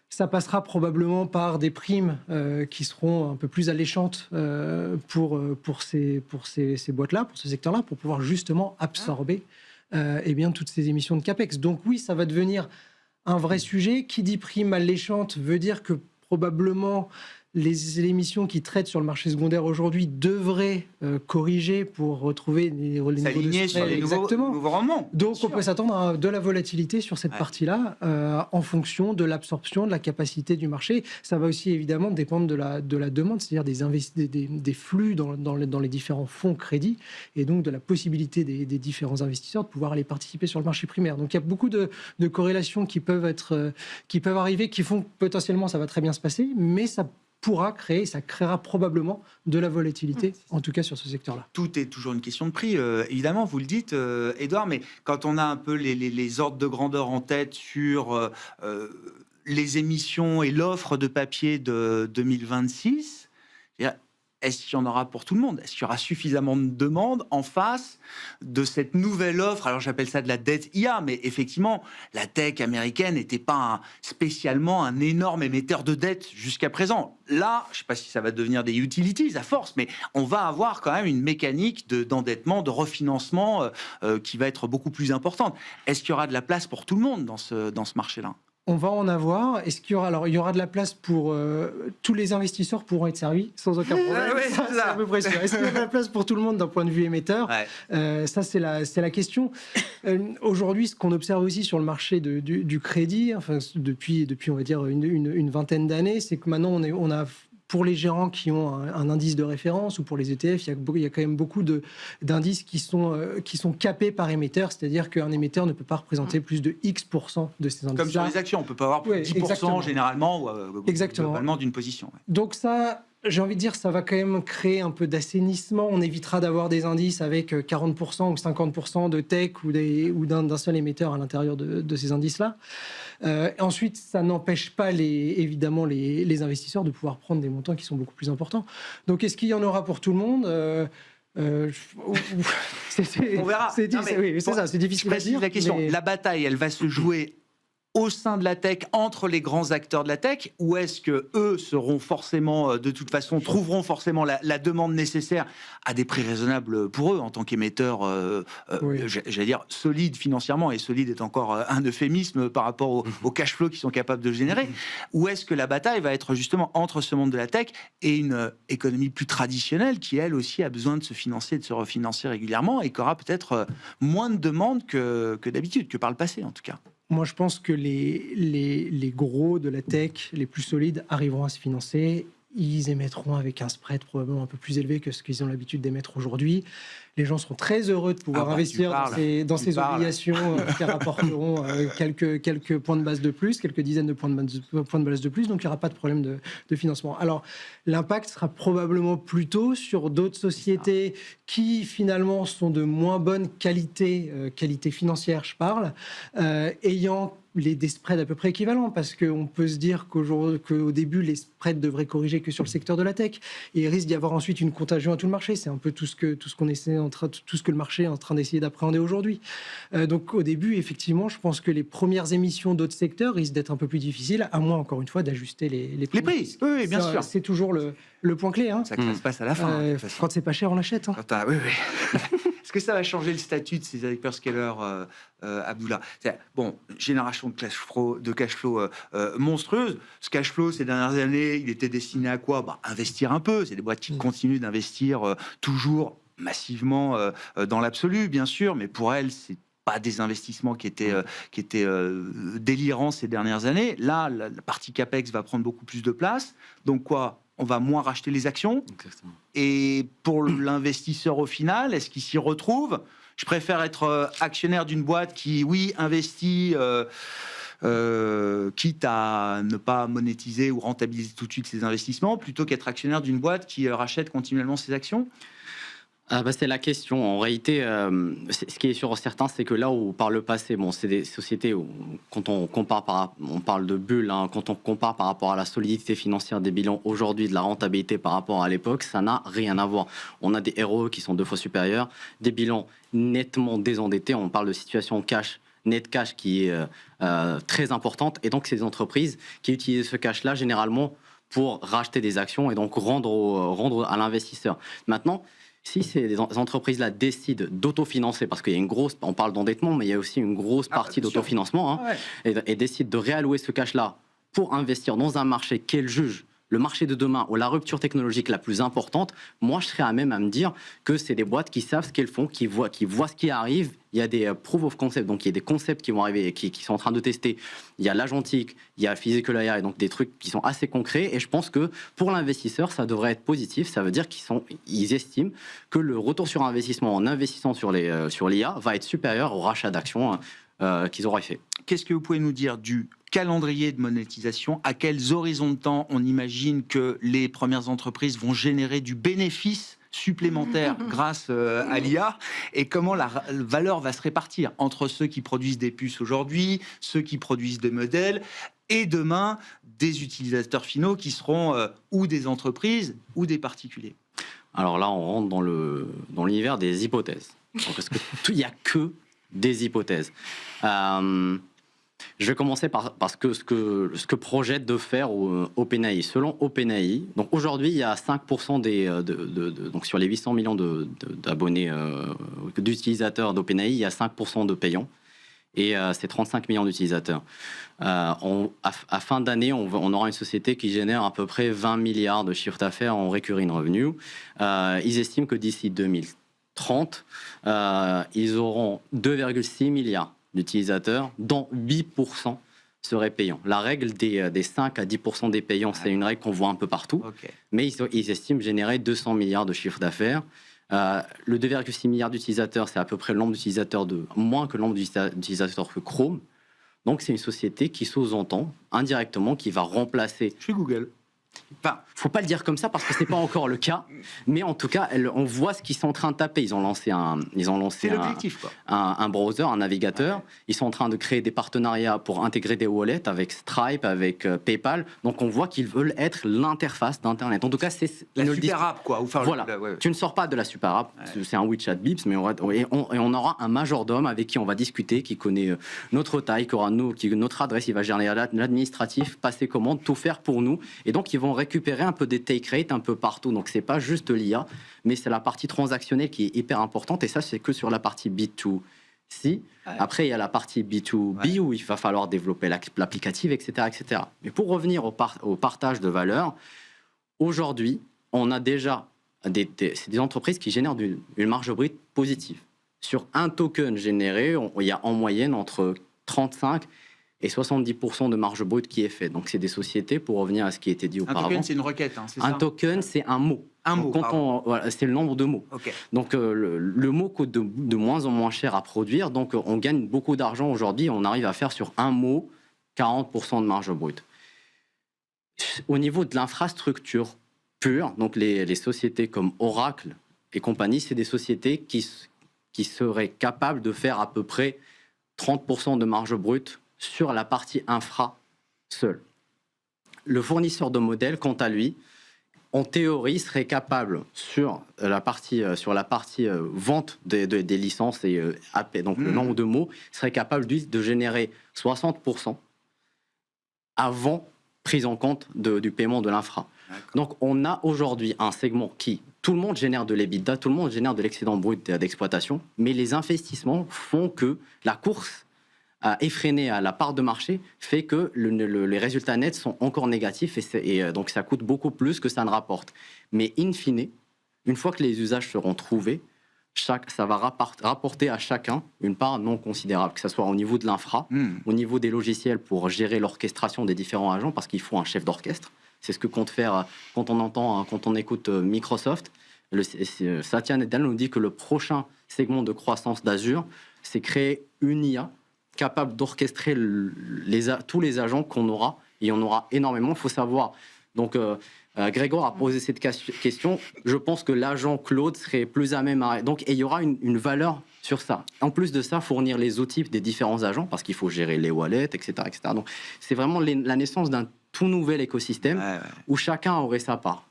S4: Ça passera probablement par des primes qui seront un peu plus alléchantes pour ces boîtes-là, pour ce secteur-là, pour pouvoir justement absorber toutes ces émissions de capex. Donc oui, ça va devenir un vrai sujet. Qui dit prime alléchante veut dire que probablement les émissions qui traitent sur le marché secondaire aujourd'hui devraient corriger pour retrouver les niveaux de
S1: sur les nouveaux rendements.
S4: Donc on peut s'attendre à de la volatilité sur cette partie-là en fonction de l'absorption, de la capacité du marché. Ça va aussi évidemment dépendre de la demande, c'est-à-dire des flux dans les différents fonds crédits et donc de la possibilité des différents investisseurs de pouvoir aller participer sur le marché primaire. Donc il y a beaucoup de corrélations qui peuvent arriver, qui font que potentiellement ça va très bien se passer, mais ça créera probablement de la volatilité, en tout cas sur ce secteur-là.
S1: Tout est toujours une question de prix, évidemment, vous le dites, Édouard, mais quand on a un peu les ordres de grandeur en tête sur les émissions et l'offre de papier de 2026, est-ce qu'il y en aura pour tout le monde ? Est-ce qu'il y aura suffisamment de demandes en face de cette nouvelle offre ? Alors j'appelle ça de la dette IA, mais effectivement, la tech américaine n'était pas spécialement un énorme émetteur de dette jusqu'à présent. Là, je ne sais pas si ça va devenir des utilities à force, mais on va avoir quand même une mécanique d'endettement, de refinancement qui va être beaucoup plus importante. Est-ce qu'il y aura de la place pour tout le monde dans ce marché-là ?
S4: On va en avoir. Est-ce qu'il y aura... Alors, il y aura de la place pour... tous les investisseurs pourront être servis sans aucun problème. C'est à peu près sûr. Est-ce qu'il y a de la place pour tout le monde d'un point de vue émetteur ? Ça, c'est la question. Aujourd'hui, ce qu'on observe aussi sur le marché du crédit, enfin, depuis, on va dire, une vingtaine d'années, c'est que maintenant, on a pour les gérants qui ont un indice de référence ou pour les ETF, il y a quand même beaucoup d'indices qui sont capés par émetteur, c'est-à-dire qu'un émetteur ne peut pas représenter plus de X% de ces indices.
S1: Comme sur les actions, on ne peut pas avoir plus de 10% exactement. Généralement ou globalement d'une position.
S4: Donc ça, j'ai envie de dire, ça va quand même créer un peu d'assainissement. On évitera d'avoir des indices avec 40% ou 50% de tech ou d'un seul émetteur à l'intérieur de ces indices-là. Ensuite, ça n'empêche pas évidemment les investisseurs de pouvoir prendre des montants qui sont beaucoup plus importants. Donc, est-ce qu'il y en aura pour tout le monde ?
S1: On verra.
S4: C'est difficile à dire.
S1: La question, la bataille, elle va se jouer au sein de la tech, entre les grands acteurs de la tech, ou est-ce que eux seront forcément, de toute façon, trouveront forcément la demande nécessaire à des prix raisonnables pour eux en tant qu'émetteurs, j'allais dire solide financièrement, et solide est encore un euphémisme par rapport au cash flow qu'ils sont capables de générer, ou est-ce que la bataille va être justement entre ce monde de la tech et une économie plus traditionnelle qui elle aussi a besoin de se financer et de se refinancer régulièrement et qui aura peut-être moins de demandes que d'habitude, que par le passé en tout cas.
S4: Moi, je pense que les gros de la tech, les plus solides, arriveront à se financer. Ils émettront avec un spread probablement un peu plus élevé que ce qu'ils ont l'habitude d'émettre aujourd'hui. Les gens seront très heureux de pouvoir investir dans ces obligations qui rapporteront quelques points de base de plus, quelques dizaines de points de base de plus, donc il n'y aura pas de problème de financement. Alors, l'impact sera probablement plutôt sur d'autres sociétés qui, finalement, sont de moins bonne qualité financière, je parle, ayant des spreads à peu près équivalents, parce qu'on peut se dire qu'au début, les spreads devraient corriger que sur le secteur de la tech, et il risque d'y avoir ensuite une contagion à tout le marché. C'est un peu tout ce que le marché est en train d'essayer d'appréhender aujourd'hui. Donc au début, effectivement, je pense que les premières émissions d'autres secteurs risquent d'être un peu plus difficiles, à moins, encore une fois, d'ajuster les prix.
S1: Oui, bien sûr.
S4: C'est toujours le point clé. Hein.
S1: Ça se passe à la fin.
S4: Quand c'est pas cher, on l'achète. Hein.
S1: Oui. Est-ce que ça va changer le statut de ces hyperscalers, Abdullah? Bon, génération de cash flow monstrueuse. Ce cash flow, ces dernières années, il était destiné à quoi? Investir un peu. C'est des boîtes qui continuent d'investir toujours massivement dans l'absolu, bien sûr, mais pour elles, c'est pas des investissements qui étaient délirants ces dernières années. Là, la partie CAPEX va prendre beaucoup plus de place. Donc quoi? On va moins racheter les actions.
S5: Exactement.
S1: Et pour l'investisseur au final, est-ce qu'il s'y retrouve? Je préfère être actionnaire d'une boîte qui, oui, investit, quitte à ne pas monétiser ou rentabiliser tout de suite ses investissements, plutôt qu'être actionnaire d'une boîte qui rachète continuellement ses actions.
S5: C'est la question. En réalité, ce qui est sûr certain, c'est que là où par le passé, c'est des sociétés où, quand on compare, on parle de bulles, hein, quand on compare par rapport à la solidité financière des bilans aujourd'hui, de la rentabilité par rapport à l'époque, ça n'a rien à voir. On a des ROE qui sont 2 fois supérieurs, des bilans nettement désendettés. On parle de situation net cash qui est très importante. Et donc, c'est des entreprises qui utilisent ce cash-là généralement pour racheter des actions et donc rendre à l'investisseur. Maintenant, si ces entreprises-là décident d'autofinancer, parce qu'il y a on parle d'endettement, mais il y a aussi une grosse partie d'autofinancement, hein, et décident de réallouer ce cash-là pour investir dans un marché qu'elles jugent le marché de demain ou la rupture technologique la plus importante, moi je serais à même à me dire que c'est des boîtes qui savent ce qu'elles font, qui voient ce qui arrive. Il y a des proof of concept, donc il y a des concepts qui vont arriver, qui sont en train de tester. Il y a l'agentique, il y a physical AI, donc des trucs qui sont assez concrets. Et je pense que pour l'investisseur, ça devrait être positif. Ça veut dire qu'ils estiment que le retour sur investissement en investissant sur l'IA va être supérieur au rachat d'actions qu'ils auraient fait.
S1: Qu'est-ce que vous pouvez nous dire du calendrier de monétisation? À quels horizons de temps on imagine que les premières entreprises vont générer du bénéfice supplémentaire grâce à l'IA, et comment la valeur va se répartir entre ceux qui produisent des puces aujourd'hui, ceux qui produisent des modèles, et demain des utilisateurs finaux qui seront ou des entreprises ou des particuliers?
S5: Alors là, on rentre dans l'univers des hypothèses. Parce qu'il n'y a que des hypothèses. Je vais commencer par ce que projette de faire OpenAI. Selon OpenAI, donc aujourd'hui, il y a 5% donc sur les 800 millions d'abonnés, d'utilisateurs d'OpenAI, il y a 5% de payants. Et c'est 35 millions d'utilisateurs. À fin d'année, on aura une société qui génère à peu près 20 milliards de chiffre d'affaires en recurring revenue. Ils estiment que d'ici 2030, ils auront 2,6 milliards d'utilisateurs, dont 8% seraient payants. La règle des 5 à 10% des payants, c'est une règle qu'on voit un peu partout. Okay. Mais ils estiment générer 200 milliards de chiffre d'affaires. Le 2,6 milliards d'utilisateurs, c'est à peu près le nombre d'utilisateurs moins que le nombre d'utilisateurs que Chrome. Donc c'est une société qui sous-entend indirectement qui va remplacer...
S1: Je suis Google.
S5: Enfin, faut pas le dire comme ça parce que c'est pas encore le cas, mais en tout cas, on voit ce qu'ils sont en train de taper. Ils ont lancé un browser, un navigateur. Ouais. Ils sont en train de créer des partenariats pour intégrer des wallets avec Stripe, avec PayPal. Donc on voit qu'ils veulent être l'interface d'Internet. En tout cas, c'est
S1: la super app, quoi.
S5: Voilà. Tu ne sors pas de la super app. Ouais. C'est un WeChat Bips, mais on aura un majordome avec qui on va discuter, qui connaît notre taille, notre adresse. Il va gérer l'administratif, passer commande, tout faire pour nous. Et donc ils vont récupérer un peu des take rates un peu partout. Donc, c'est pas juste l'IA, mais c'est la partie transactionnelle qui est hyper importante. Et ça, c'est que sur la partie B2C. Ouais. Après, il y a la partie B2B où il va falloir développer l'applicatif, etc., etc. Mais pour revenir au partage de valeur, aujourd'hui, on a déjà c'est des entreprises qui génèrent une marge brute positive. Sur un token généré, il y a en moyenne entre 35 et 70% de marge brute qui est fait. Donc, c'est des sociétés, pour revenir à ce qui était dit
S1: Un
S5: auparavant.
S1: token, c'est une requête, c'est ça?
S5: Un token, c'est un mot.
S1: Un mot,
S5: Donc,
S1: pardon.
S5: voilà, c'est le nombre de mots.
S1: Ok.
S5: Donc, le mot coûte de moins en moins cher à produire. Donc, on gagne beaucoup d'argent aujourd'hui. On arrive à faire sur un mot 40% de marge brute. Au niveau de l'infrastructure pure, donc les sociétés comme Oracle et compagnie, c'est des sociétés qui seraient capables de faire à peu près 30% de marge brute sur la partie infra seule. Le fournisseur de modèles, quant à lui, en théorie, serait capable sur la partie vente des licences et AP, donc le nombre de mots, serait capable de générer 60% avant prise en compte du paiement de l'infra. Donc on a aujourd'hui un segment qui, tout le monde génère de l'EBITDA, tout le monde génère de l'excédent brut d'exploitation, mais les investissements font que la course effrénée à la part de marché fait que les résultats nets sont encore négatifs et donc ça coûte beaucoup plus que ça ne rapporte. Mais in fine, une fois que les usages seront trouvés, ça va rapporter à chacun une part non considérable, que ce soit au niveau de l'infra, au niveau des logiciels pour gérer l'orchestration des différents agents, parce qu'il faut un chef d'orchestre. C'est ce que compte faire quand on écoute Microsoft. Satya Nadella nous dit que le prochain segment de croissance d'Azure, c'est créer une IA capable d'orchestrer tous les agents qu'on aura. Et il y en aura énormément, il faut savoir. Donc, Grégoire a posé cette question. Je pense que l'agent Claude serait plus à même à... Donc, et il y aura une valeur sur ça. En plus de ça, fournir les outils des différents agents, parce qu'il faut gérer les wallets, etc. etc. Donc, c'est vraiment la naissance d'un tout nouvel écosystème où chacun aurait sa part.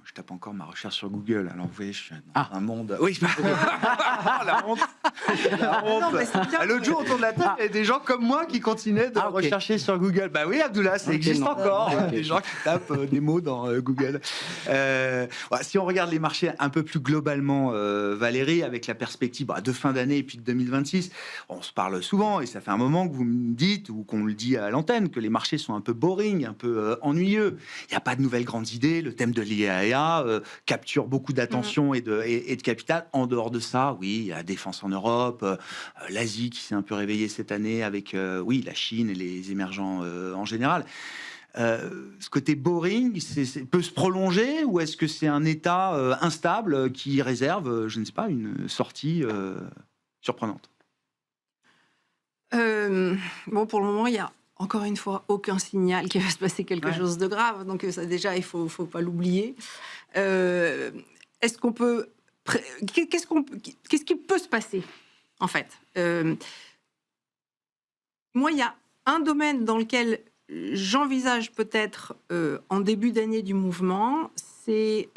S1: Je tape encore ma recherche sur Google. Alors, vous voyez, je suis dans un monde... Oui, la honte. La honte. L'autre jour, autour de la table, il y avait des gens comme moi qui continuaient de rechercher sur Google. Bah oui, Abdullah, ça existe encore. Des gens qui tapent des mots dans Google. Si on regarde les marchés un peu plus globalement, Valérie, avec la perspective de fin d'année et puis de 2026, on se parle souvent, et ça fait un moment que vous me dites, ou qu'on le dit à l'antenne, que les marchés sont un peu boring, un peu ennuyeux. Il n'y a pas de nouvelles grandes idées. Le thème de l'IA capture beaucoup d'attention et de capital. En dehors de ça, oui, il y a la défense en Europe, l'Asie qui s'est un peu réveillée cette année avec la Chine et les émergents en général. Ce côté boring peut se prolonger, ou est-ce que c'est un état instable qui réserve, je ne sais pas, une sortie surprenante?
S3: Bon, pour le moment, il y a encore une fois aucun signal qu'il va se passer quelque chose de grave. Donc ça, déjà, il faut pas l'oublier. Est-ce qu'on peut... Qu'est-ce qui peut se passer, en fait? Moi, il y a un domaine dans lequel j'envisage peut-être en début d'année du mouvement, c'est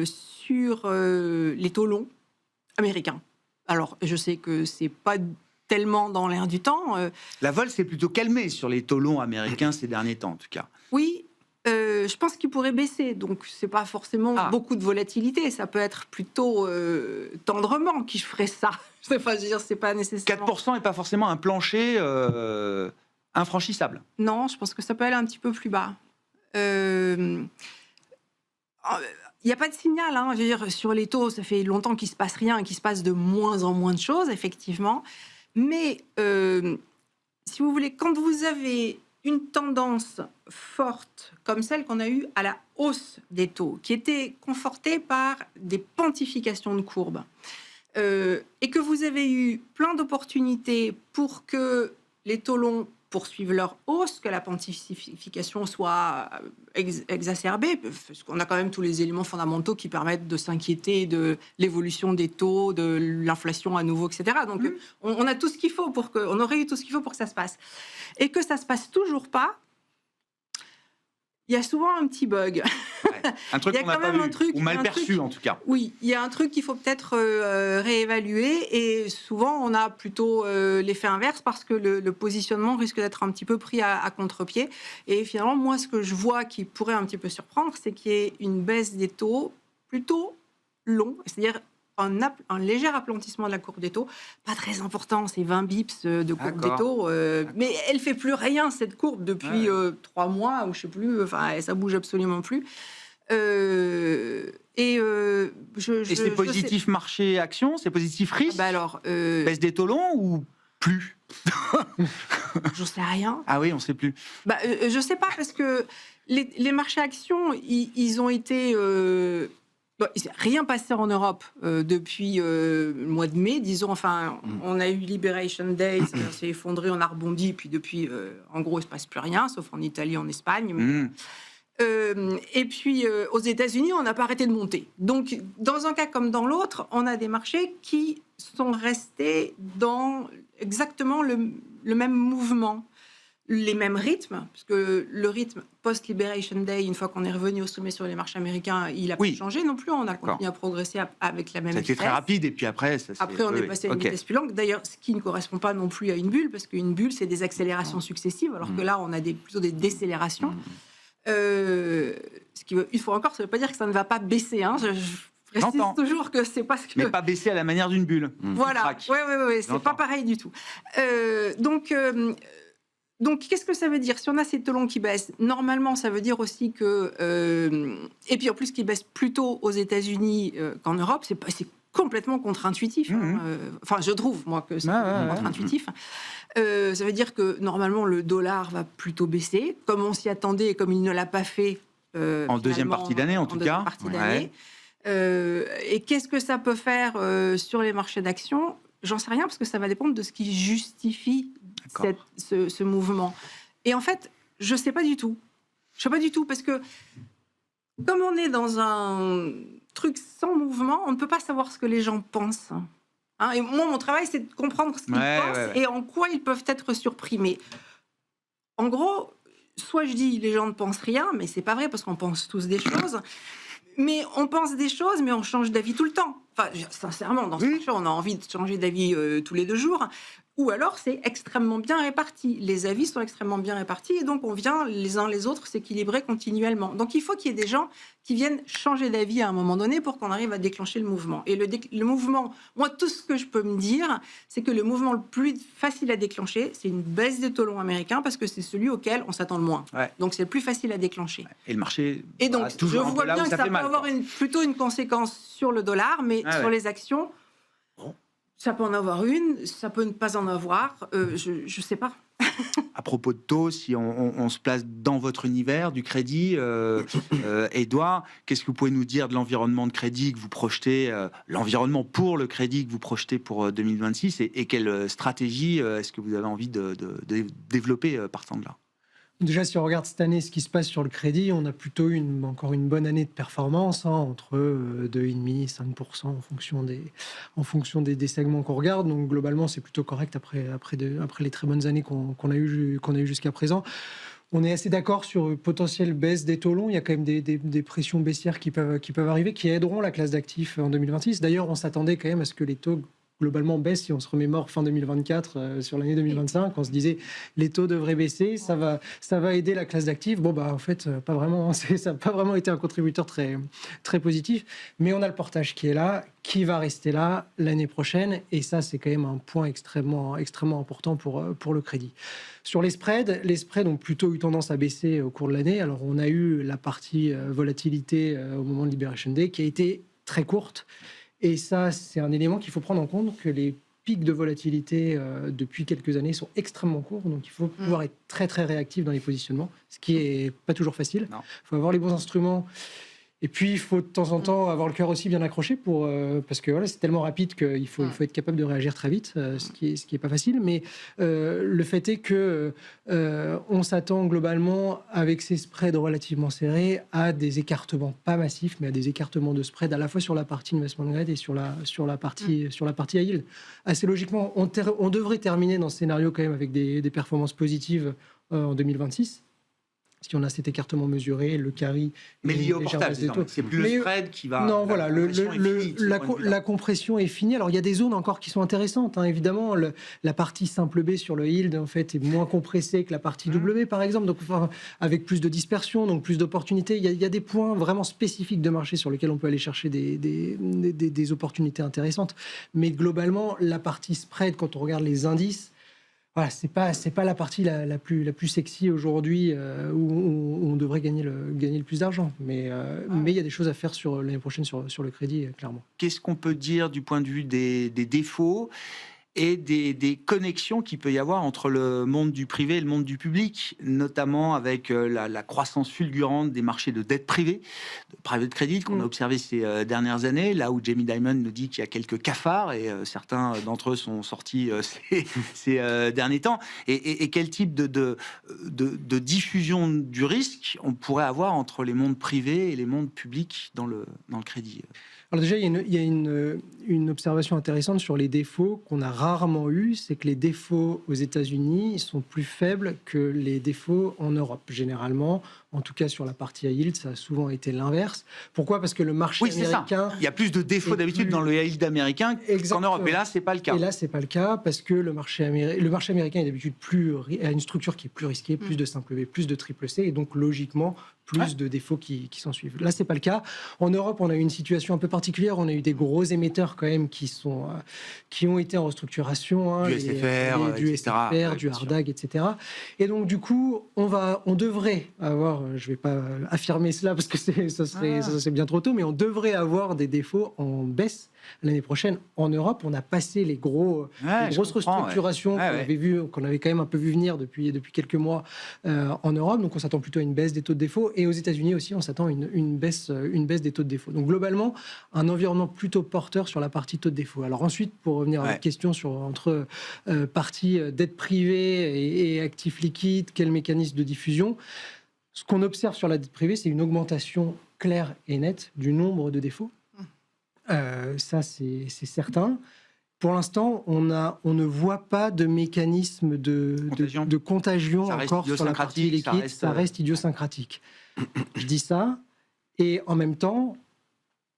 S3: sur les taux longs américains. Alors, je sais que c'est pas tellement dans l'air du temps.
S1: La vol s'est plutôt calmée sur les taux longs américains ces derniers temps, en tout cas.
S3: Oui, je pense qu'il pourrait baisser. Donc, c'est pas forcément beaucoup de volatilité. Ça peut être plutôt tendrement qui ferait ça. Je veux dire, c'est pas nécessairement... 4%
S1: n'est pas forcément un plancher infranchissable.
S3: Non, je pense que ça peut aller un petit peu plus bas. Il n'y a pas de signal. Je veux dire, sur les taux, ça fait longtemps qu'il ne se passe rien et qu'il se passe de moins en moins de choses, effectivement. Mais, si vous voulez, quand vous avez une tendance forte comme celle qu'on a eue à la hausse des taux, qui était confortée par des pontifications de courbes, et que vous avez eu plein d'opportunités pour que les taux longs poursuivent leur hausse, que la pontification soit exacerbée, parce qu'on a quand même tous les éléments fondamentaux qui permettent de s'inquiéter de l'évolution des taux, de l'inflation à nouveau, etc. Donc, on a tout ce qu'il faut on aurait eu tout ce qu'il faut pour que ça se passe. Et que ça se passe toujours pas, il y a souvent un petit bug.
S1: Un truc qu'on n'a pas vu, ou mal perçu en tout cas.
S3: Oui, il y a un truc qu'il faut peut-être réévaluer, et souvent on a plutôt l'effet inverse, parce que le positionnement risque d'être un petit peu pris à contre-pied. Et finalement, moi, ce que je vois qui pourrait un petit peu surprendre, c'est qu'il y ait une baisse des taux plutôt long, c'est-à-dire un léger aplatissement de la courbe des taux, pas très important, c'est 20 bips de courbe des taux, mais elle fait plus rien, cette courbe, depuis 3 mois, ou je sais plus, enfin, ça bouge absolument plus. Et c'est
S1: positif marché-action, c'est positif risque, baisse des taux longs, ou plus?
S3: J'en sais rien.
S1: Ah oui, on ne sait plus.
S3: Je sais pas, parce que les marchés actions, ils ont été... il s'est rien passé en Europe depuis le mois de mai, disons. Enfin, on a eu Liberation Day, ça s'est effondré, on a rebondi, puis depuis, en gros, il ne se passe plus rien, sauf en Italie, en Espagne. Et puis, aux États-Unis, on n'a pas arrêté de monter. Donc, dans un cas comme dans l'autre, on a des marchés qui sont restés dans exactement le même mouvement, les mêmes rythmes, parce que le rythme post-Liberation Day, une fois qu'on est revenu au sommet sur les marchés américains, il n'a pas changé non plus. On a continué à progresser avec la même vitesse.
S1: Ça a été très rapide, et puis après...
S3: on est passé à une vitesse plus lente. D'ailleurs, ce qui ne correspond pas non plus à une bulle, parce qu'une bulle, c'est des accélérations successives, alors que là, on a plutôt des décélérations. Il faut encore, ça ne veut pas dire que ça ne va pas baisser. Hein. Je précise toujours que c'est parce que...
S1: Mais pas baisser à la manière d'une bulle.
S3: Voilà, oui, c'est pas pareil du tout. Donc, qu'est-ce que ça veut dire? Si on a ces taux longs qui baissent, normalement, ça veut dire aussi que... et puis en plus, qui baissent plus tôt aux États-Unis qu'en Europe, c'est complètement contre-intuitif. Enfin, je trouve, moi, que c'est contre-intuitif. Ça veut dire que, normalement, le dollar va plutôt baisser, comme on s'y attendait et comme il ne l'a pas fait...
S1: en deuxième partie d'année, en tout cas.
S3: Et qu'est-ce que ça peut faire sur les marchés d'actions? J'en sais rien, parce que ça va dépendre de ce qui justifie ce mouvement. Et en fait, je ne sais pas du tout. Je ne sais pas du tout, parce que comme on est dans un truc sans mouvement, on ne peut pas savoir ce que les gens pensent. Hein, et moi, mon travail, c'est de comprendre ce qu'ils pensent et en quoi ils peuvent être surpris. Mais en gros, soit je dis les gens ne pensent rien, mais c'est pas vrai, parce qu'on pense tous des choses. Mais on pense des choses, mais on change d'avis tout le temps. Enfin, sincèrement, dans ce marché, on a envie de changer d'avis tous les 2 jours. Ou alors, c'est extrêmement bien réparti. Les avis sont extrêmement bien répartis, et donc on vient les uns les autres s'équilibrer continuellement. Donc il faut qu'il y ait des gens qui viennent changer d'avis à un moment donné pour qu'on arrive à déclencher le mouvement. Et le mouvement, moi, tout ce que je peux me dire, c'est que le mouvement le plus facile à déclencher, c'est une baisse des taux longs américains, parce que c'est celui auquel on s'attend le moins. Donc c'est le plus facile à déclencher.
S1: Et le marché...
S3: Et donc, je vois bien que ça peut avoir plutôt une conséquence sur le dollar, mais sur les actions... Ça peut en avoir une, ça peut ne pas en avoir, je ne sais pas.
S1: À propos de taux, si on se place dans votre univers du crédit, Édouard, qu'est-ce que vous pouvez nous dire de l'environnement de crédit que vous projetez, l'environnement pour le crédit que vous projetez pour 2026, et quelle stratégie est-ce que vous avez envie de développer partant de là?
S4: Déjà, si on regarde cette année ce qui se passe sur le crédit, on a plutôt encore une bonne année de performance, entre 2,5% et 5% en fonction des segments qu'on regarde. Donc globalement, c'est plutôt correct après les très bonnes années qu'on a eues jusqu'à présent. On est assez d'accord sur une potentielle baisse des taux longs. Il y a quand même des pressions baissières qui peuvent arriver, qui aideront la classe d'actifs en 2026. D'ailleurs, on s'attendait quand même à ce que les taux globalement baisse si on se remémore fin 2024 sur l'année 2025. On se disait les taux devraient baisser, ça va aider la classe d'actifs. Bon, en fait, pas vraiment. Ça n'a pas vraiment été un contributeur très, très positif. Mais on a le portage qui est là, qui va rester là l'année prochaine. Et ça, c'est quand même un point extrêmement, extrêmement important pour le crédit. Sur les spreads ont plutôt eu tendance à baisser au cours de l'année. Alors, on a eu la partie volatilité au moment de Liberation Day qui a été très courte. Et ça, c'est un élément qu'il faut prendre en compte, que les pics de volatilité depuis quelques années sont extrêmement courts. Donc, il faut pouvoir être très, très réactif dans les positionnements, ce qui n'est pas toujours facile. Il faut avoir les bons instruments. Et puis, il faut de temps en temps avoir le cœur aussi bien accroché parce que voilà, c'est tellement rapide qu'il faut être capable de réagir très vite, ce qui est pas facile. Mais le fait est que on s'attend globalement, avec ces spreads relativement serrés, à des écartements, pas massifs, mais à des écartements de spreads à la fois sur la partie investment grade et sur la partie high yield. Assez logiquement, on devrait terminer dans ce scénario quand même avec des performances positives en 2026. Si on a cet écartement mesuré, le carry...
S1: Mais lié au portage, c'est plus le spread qui va...
S4: Non, voilà, la compression est finie. Alors, il y a des zones encore qui sont intéressantes. Évidemment, la partie simple B sur le yield, en fait, est moins compressée que la partie W, par exemple, donc avec plus de dispersion, donc plus d'opportunités. Il y a des points vraiment spécifiques de marché sur lesquels on peut aller chercher des opportunités intéressantes. Mais globalement, la partie spread, quand on regarde les indices, voilà, c'est pas la partie la plus sexy aujourd'hui où on devrait gagner le plus d'argent. Mais il y a des choses à faire sur l'année prochaine sur le crédit, clairement.
S1: Qu'est-ce qu'on peut dire du point de vue des défauts? et des connexions qu'il peut y avoir entre le monde du privé et le monde du public, notamment avec la croissance fulgurante des marchés de dette privée, de private credit qu'on a observé ces dernières années, là où Jamie Dimon nous dit qu'il y a quelques cafards, et certains d'entre eux sont sortis ces derniers temps. Et quel type de diffusion du risque on pourrait avoir entre les mondes privés et les mondes publics dans le crédit?
S4: Alors déjà, il y a une observation intéressante sur les défauts qu'on a rarement eu, c'est que les défauts aux États-Unis sont plus faibles que les défauts en Europe. Généralement, en tout cas sur la partie high yield, ça a souvent été l'inverse. Pourquoi ? Parce que le marché américain...
S1: Il y a plus de défauts d'habitude dans le high yield américain qu'en Europe. Et là, c'est pas le cas.
S4: Et là, c'est pas le cas parce que le marché américain est d'habitude a une structure qui est plus risquée, plus de simple B, plus de triple C, et donc logiquement plus de défauts qui s'en suivent. Là, c'est pas le cas. En Europe, on a eu une situation un peu particulière. On a eu des gros émetteurs quand même qui ont été en restructuration,
S1: du SFR,
S4: du SFR, du Ardag, etc. Et donc du coup, on devrait avoir, je vais pas affirmer cela parce que ça serait bien trop tôt, mais on devrait avoir des défauts en baisse l'année prochaine. En Europe, on a passé les grosses restructurations qu'on avait quand même un peu vu venir depuis quelques mois en Europe. Donc on s'attend plutôt à une baisse des taux de défaut. Et aux États-Unis aussi, on s'attend à une baisse des taux de défaut. Donc globalement, un environnement plutôt porteur sur la partie taux de défaut. Alors ensuite, pour revenir à votre question entre partie dette privée et actifs liquides, quel mécanisme de diffusion, ce qu'on observe sur la dette privée, c'est une augmentation claire et nette du nombre de défauts. Ça, c'est certain. Pour l'instant, on ne voit pas de mécanisme de contagion encore sur la partie liquide. Ça reste idiosyncratique. Je dis ça, et en même temps,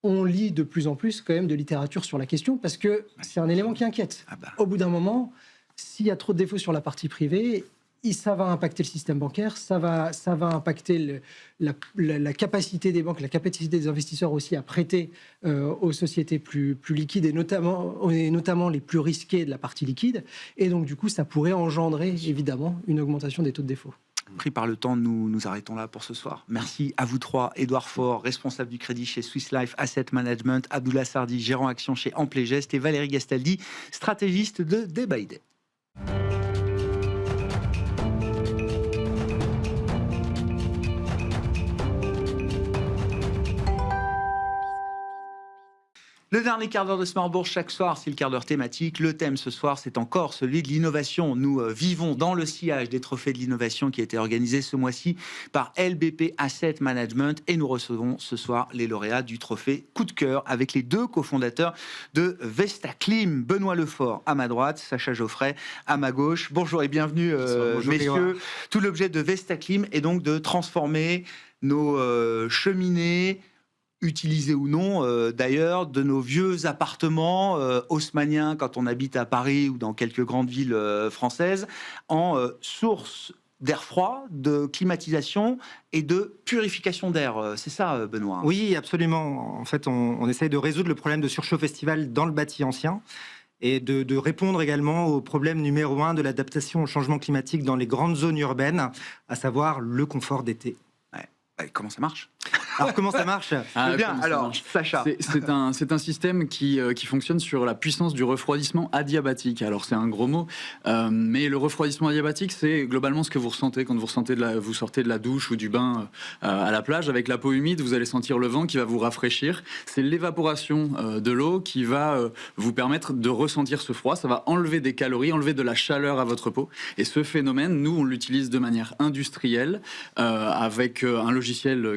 S4: on lit de plus en plus quand même de littérature sur la question, parce que c'est un élément qui inquiète. Au bout d'un moment, s'il y a trop de défauts sur la partie privée, ça va impacter le système bancaire, ça va impacter la capacité des banques, la capacité des investisseurs aussi à prêter aux sociétés plus liquides et notamment les plus risquées de la partie liquide. Et donc, du coup, ça pourrait engendrer évidemment une augmentation des taux de défaut.
S1: Pris par le temps, nous arrêtons là pour ce soir. Merci à vous trois. Édouard Faure, responsable du crédit chez Swiss Life Asset Management, Abdullah Sardi, gérant action chez Amplégest, et Valérie Gastaldi, stratégiste de Day by Day. Le dernier quart d'heure de Smart Bourse chaque soir, c'est le quart d'heure thématique. Le thème ce soir, c'est encore celui de l'innovation. Nous vivons dans le sillage des trophées de l'innovation qui a été organisé ce mois-ci par LBP Asset Management, et nous recevons ce soir les lauréats du trophée Coup de cœur avec les deux cofondateurs de Vestaclim, Benoît Lefort à ma droite, Sacha Geoffrey à ma gauche. Bonjour et bienvenue, bonjour, messieurs. Tout l'objet de Vestaclim est donc de transformer nos cheminées, utilisés ou non d'ailleurs, de nos vieux appartements haussmanniens quand on habite à Paris ou dans quelques grandes villes françaises en source d'air froid, de climatisation et de purification d'air. C'est ça, Benoît?
S6: Oui, absolument. En fait, on essaye de résoudre le problème de surchauffe estival dans le bâti ancien et de répondre également au problème numéro 1 de l'adaptation au changement climatique dans les grandes zones urbaines, à savoir le confort d'été.
S1: Comment ça marche?
S6: Alors, comment ça marche?
S1: Bien, alors, Sacha.
S7: C'est un système qui fonctionne sur la puissance du refroidissement adiabatique. Alors, c'est un gros mot, mais le refroidissement adiabatique, c'est globalement ce que vous ressentez quand vous sortez de la douche ou du bain à la plage. Avec la peau humide, vous allez sentir le vent qui va vous rafraîchir. C'est l'évaporation de l'eau qui va vous permettre de ressentir ce froid. Ça va enlever des calories, enlever de la chaleur à votre peau. Et ce phénomène, nous, on l'utilise de manière industrielle avec un logiciel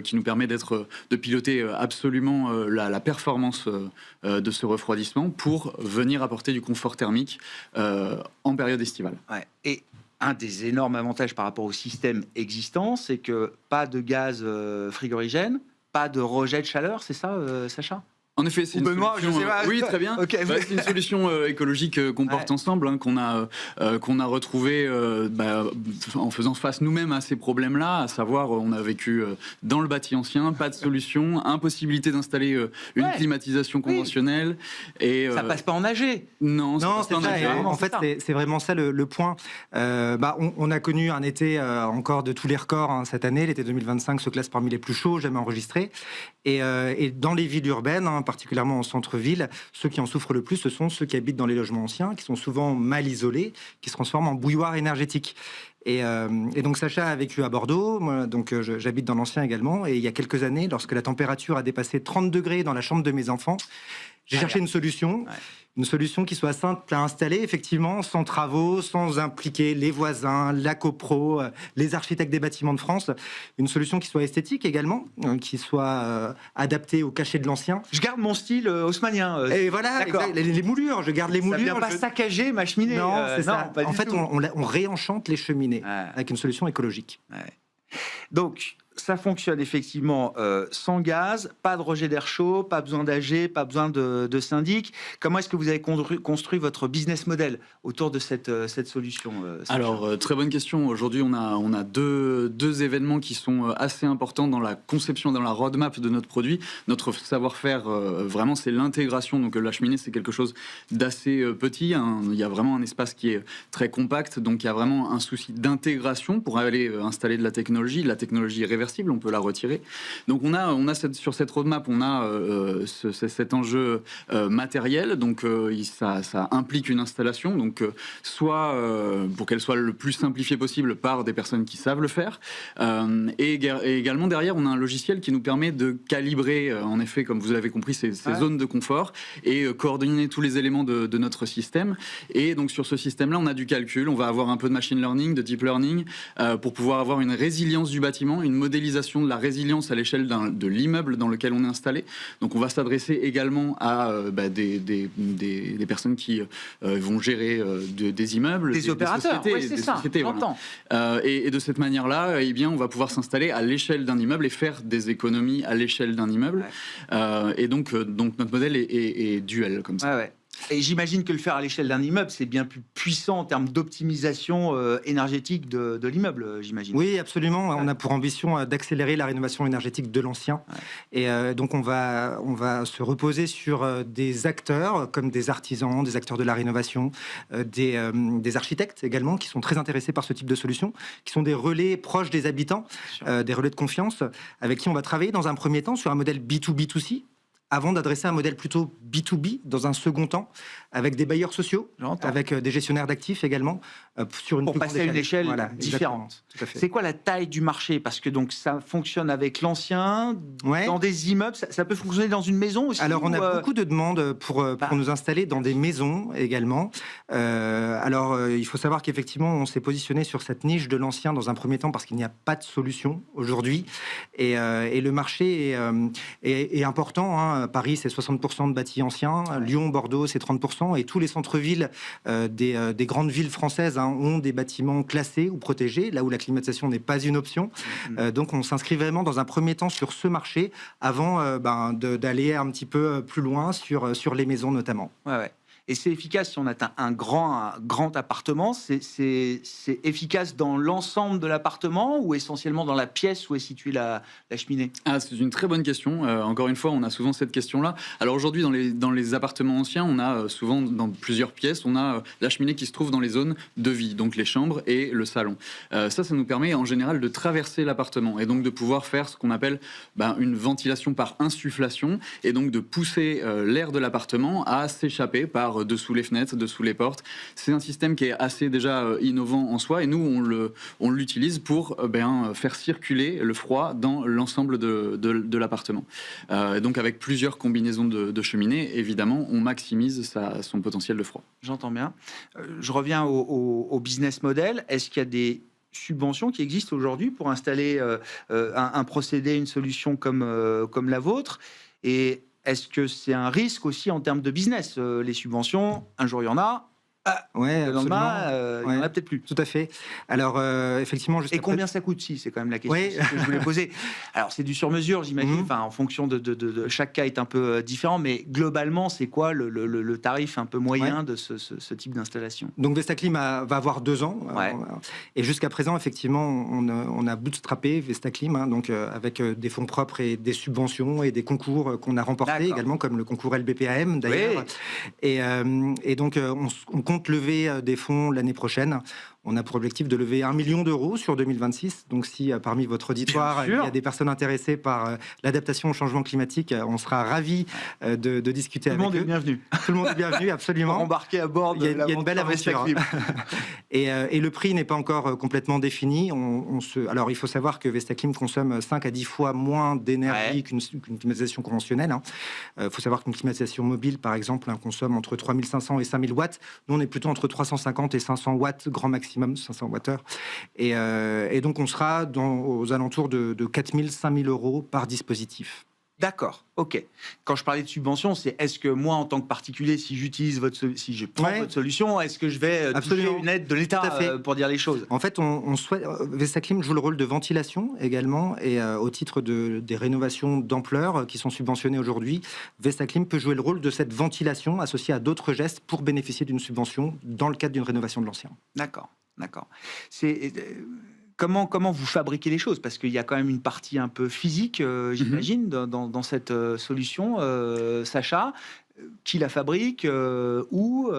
S7: qui nous permet de piloter absolument la performance de ce refroidissement pour venir apporter du confort thermique en période estivale.
S1: Ouais. Et un des énormes avantages par rapport au système existant, c'est que pas de gaz frigorigène, pas de rejet de chaleur, c'est ça, Sacha?
S7: En effet, c'est une solution. Oui, très bien. Okay. C'est une solution écologique qu'on porte ensemble, qu'on a retrouvée en faisant face nous-mêmes à ces problèmes-là. À savoir, on a vécu dans le bâti ancien, pas de solution, impossibiltion d'installer une climatisation conventionnelle. Et
S1: ça passe pas en AG.
S6: Non, c'est ça. En fait, c'est vraiment ça le point. On a connu un été encore de tous les records cette année. L'été 2025 se classe parmi les plus chauds jamais enregistrés. Et dans les villes urbaines, particulièrement en centre-ville, ceux qui en souffrent le plus, ce sont ceux qui habitent dans les logements anciens, qui sont souvent mal isolés, qui se transforment en bouilloire énergétique. Et donc Sacha a vécu à Bordeaux, moi, donc j'habite dans l'ancien également, et il y a quelques années, lorsque la température a dépassé 30 degrés dans la chambre de mes enfants, j'ai cherché une solution. Ouais. Une solution qui soit simple à installer, effectivement, sans travaux, sans impliquer les voisins, la copro, les architectes des bâtiments de France. Une solution qui soit esthétique également, qui soit adaptée au cachet de l'ancien.
S1: Je garde mon style haussmannien.
S6: Et voilà, les moulures, je garde les moulures.
S1: Ça ne vient pas saccager ma cheminée.
S6: Non, c'est ça. En fait, on réenchante les cheminées avec une solution écologique.
S1: Ouais. Donc, ça fonctionne effectivement sans gaz, pas de rejet d'air chaud, pas besoin d'AG, pas besoin de syndic. Comment est-ce que vous avez construit votre business model autour de cette solution
S7: Alors, très bonne question. Aujourd'hui, on a deux événements qui sont assez importants dans la conception, dans la roadmap de notre produit. Notre savoir-faire, vraiment, c'est l'intégration. Donc, la cheminée, c'est quelque chose d'assez petit. Il y a vraiment un espace qui est très compact. Donc, il y a vraiment un souci d'intégration pour aller installer de la technologie. La technologie est réversible, on peut la retirer. Donc sur cette roadmap, on a cet enjeu matériel. Donc ça implique une installation. Donc soit pour qu'elle soit le plus simplifiée possible par des personnes qui savent le faire. Et également derrière, on a un logiciel qui nous permet de calibrer, en effet, comme vous l'avez compris, ces zones de confort et coordonner tous les éléments de notre système. Et donc sur ce système-là, on a du calcul. On va avoir un peu de machine learning, de deep learning, pour pouvoir avoir une résilience du bâtiment, une modélisation de la résilience à l'échelle de l'immeuble dans lequel on est installé. Donc on va s'adresser également à des personnes qui vont gérer des immeubles,
S1: des opérateurs,
S7: des sociétés,
S1: j'entends.
S7: Voilà. Et de cette manière-là, eh bien, on va pouvoir s'installer à l'échelle d'un immeuble et faire des économies à l'échelle d'un immeuble. Et donc notre modèle est duel comme ça.
S1: Ouais. Et j'imagine que le faire à l'échelle d'un immeuble, c'est bien plus puissant en termes d'optimisation énergétique de l'immeuble, j'imagine.
S6: Oui, absolument. On a pour ambition d'accélérer la rénovation énergétique de l'ancien. Ouais. Et donc, on va se reposer sur des acteurs, comme des artisans, des acteurs de la rénovation, des architectes également, qui sont très intéressés par ce type de solution, qui sont des relais proches des habitants, des relais de confiance, avec qui on va travailler dans un premier temps sur un modèle B2B2C, avant d'adresser un modèle plutôt B2B dans un second temps, avec des bailleurs sociaux, avec des gestionnaires d'actifs également, sur une
S1: pour passer à une échelle différente. C'est quoi la taille du marché? Parce que donc ça fonctionne avec l'ancien, dans des immeubles, ça peut fonctionner dans une maison aussi?
S6: Alors on a beaucoup de demandes pour nous installer dans des maisons également. Il faut savoir qu'effectivement on s'est positionné sur cette niche de l'ancien dans un premier temps parce qu'il n'y a pas de solution aujourd'hui. Et le marché est important, Paris, c'est 60% de bâtis anciens. Lyon, Bordeaux, c'est 30%. Et tous les centres-villes des grandes villes françaises ont des bâtiments classés ou protégés, là où la climatisation n'est pas une option. Donc, on s'inscrit vraiment dans un premier temps sur ce marché avant d'aller un petit peu plus loin sur les maisons notamment.
S1: Ouais. Et c'est efficace si on atteint un grand appartement. C'est efficace dans l'ensemble de l'appartement ou essentiellement dans la pièce où est située la cheminée?
S7: C'est une très bonne question. Encore une fois, on a souvent cette question-là. Alors aujourd'hui, dans les appartements anciens, on a souvent dans plusieurs pièces, on a la cheminée qui se trouve dans les zones de vie, donc les chambres et le salon. Ça nous permet en général de traverser l'appartement et donc de pouvoir faire ce qu'on appelle une ventilation par insufflation et donc de pousser l'air de l'appartement à s'échapper par dessous les fenêtres, dessous les portes. C'est un système qui est assez déjà innovant en soi et nous, on l'utilise pour faire circuler le froid dans l'ensemble de l'appartement. Donc avec plusieurs combinaisons de cheminées, évidemment, on maximise son potentiel de froid.
S1: J'entends bien. Je reviens au business model. Est-ce qu'il y a des subventions qui existent aujourd'hui pour installer un procédé, une solution comme la vôtre? Et est-ce que c'est un risque aussi en termes de business? Les subventions, un jour il y en a, le lendemain, il n'y en a peut-être plus.
S6: Tout à fait. Alors, effectivement...
S1: Et combien ça coûte, c'est quand même la question que je voulais poser. Alors, c'est du sur-mesure, j'imagine, en fonction de chaque cas est un peu différent, mais globalement, c'est quoi le tarif un peu moyen de ce type d'installation? Donc,
S6: Vestaclim va avoir 2 ans. Et jusqu'à présent, effectivement, on a bootstrappé Vestaclim, donc avec des fonds propres et des subventions et des concours qu'on a remportés également, comme le concours LBPAM, d'ailleurs. Et donc, on compte lever des fonds l'année prochaine. On a pour objectif de lever 1 million d'euros sur 2026. Donc si parmi votre auditoire, il y a des personnes intéressées par l'adaptation au changement climatique, on sera ravis de discuter avec eux.
S1: Tout le monde est bienvenu.
S6: Tout le monde est bienvenu, absolument.
S1: Embarqué à bord de
S6: Il y a une belle aventure. Et le prix n'est pas encore complètement défini. Alors, il faut savoir que Vestaclim consomme 5 à 10 fois moins d'énergie qu'une climatisation conventionnelle. Il faut savoir qu'une climatisation mobile, par exemple, consomme entre 3500 et 5000 watts. Nous, on est plutôt entre 350 et 500 watts, grand maximum, 500 watts-heure. Et donc, on sera aux alentours de 4000, 5000 euros par dispositif.
S1: D'accord, ok. Quand je parlais de subvention, c'est est-ce que moi, en tant que particulier, si je prends votre solution, est-ce que je vais toucher une aide de l'État pour dire les choses?
S6: En fait, on souhaite. Vestaclim joue le rôle de ventilation également, et au titre des rénovations d'ampleur qui sont subventionnées aujourd'hui, Vestaclim peut jouer le rôle de cette ventilation associée à d'autres gestes pour bénéficier d'une subvention dans le cadre d'une rénovation de l'ancien.
S1: D'accord. C'est comment vous fabriquez les choses? Parce qu'il y a quand même une partie un peu physique, j'imagine, dans cette solution. Sacha, qui la fabrique? Où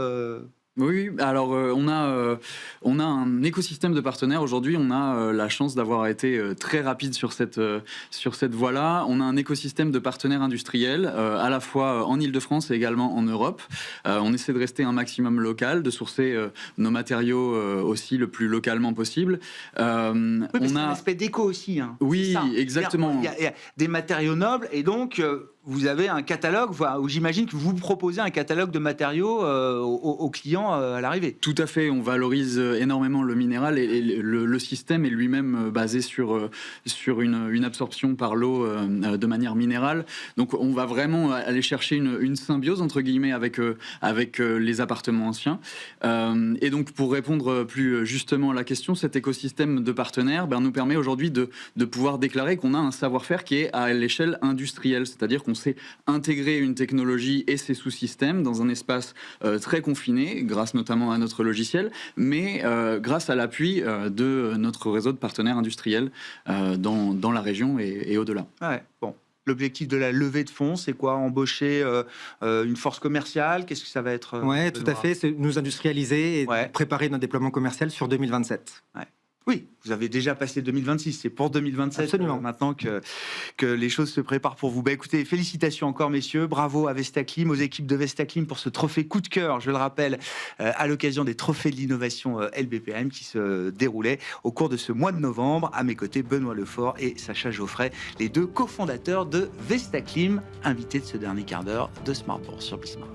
S7: Oui, alors on a un écosystème de partenaires. Aujourd'hui, on a la chance d'avoir été très rapide sur cette voie-là. On a un écosystème de partenaires industriels, à la fois en Île-de-France et également en Europe. On essaie de rester un maximum local, de sourcer nos matériaux aussi le plus localement possible.
S1: Oui, mais c'est un aspect d'éco aussi.
S7: Oui, exactement.
S1: Il y a des matériaux nobles, et donc vous avez un catalogue, où j'imagine que vous proposez un catalogue de matériaux aux clients à l'arrivée.
S7: Tout à fait, on valorise énormément le minéral, et le système est lui-même basé sur une absorption par l'eau de manière minérale. Donc on va vraiment aller chercher une symbiose entre guillemets avec les appartements anciens. Et donc pour répondre plus justement à la question, cet écosystème de partenaires nous permet aujourd'hui de pouvoir déclarer qu'on a un savoir-faire qui est à l'échelle industrielle, c'est-à-dire qu'on sait intégrer une technologie et ses sous-systèmes dans un espace très confiné, grâce notamment à notre logiciel, mais grâce à l'appui de notre réseau de partenaires industriels dans la région et au-delà.
S1: Ouais, bon. L'objectif de la levée de fonds, c'est quoi? Embaucher une force commerciale? Qu'est-ce que ça va être?
S6: Oui, tout à fait. C'est nous industrialiser et préparer notre déploiement commercial sur 2027.
S1: Ouais. Oui, vous avez déjà passé 2026, c'est pour 2027 maintenant que les choses se préparent pour vous. Écoutez, félicitations encore messieurs, bravo à Vestaclim, aux équipes de Vestaclim pour ce trophée coup de cœur, je le rappelle, à l'occasion des trophées de l'innovation LBPM qui se déroulaient au cours de ce mois de novembre. À mes côtés, Benoît Lefort et Sacha Geoffrey, les deux cofondateurs de Vestaclim, invités de ce dernier quart d'heure de Smart Bourse sur Bismart.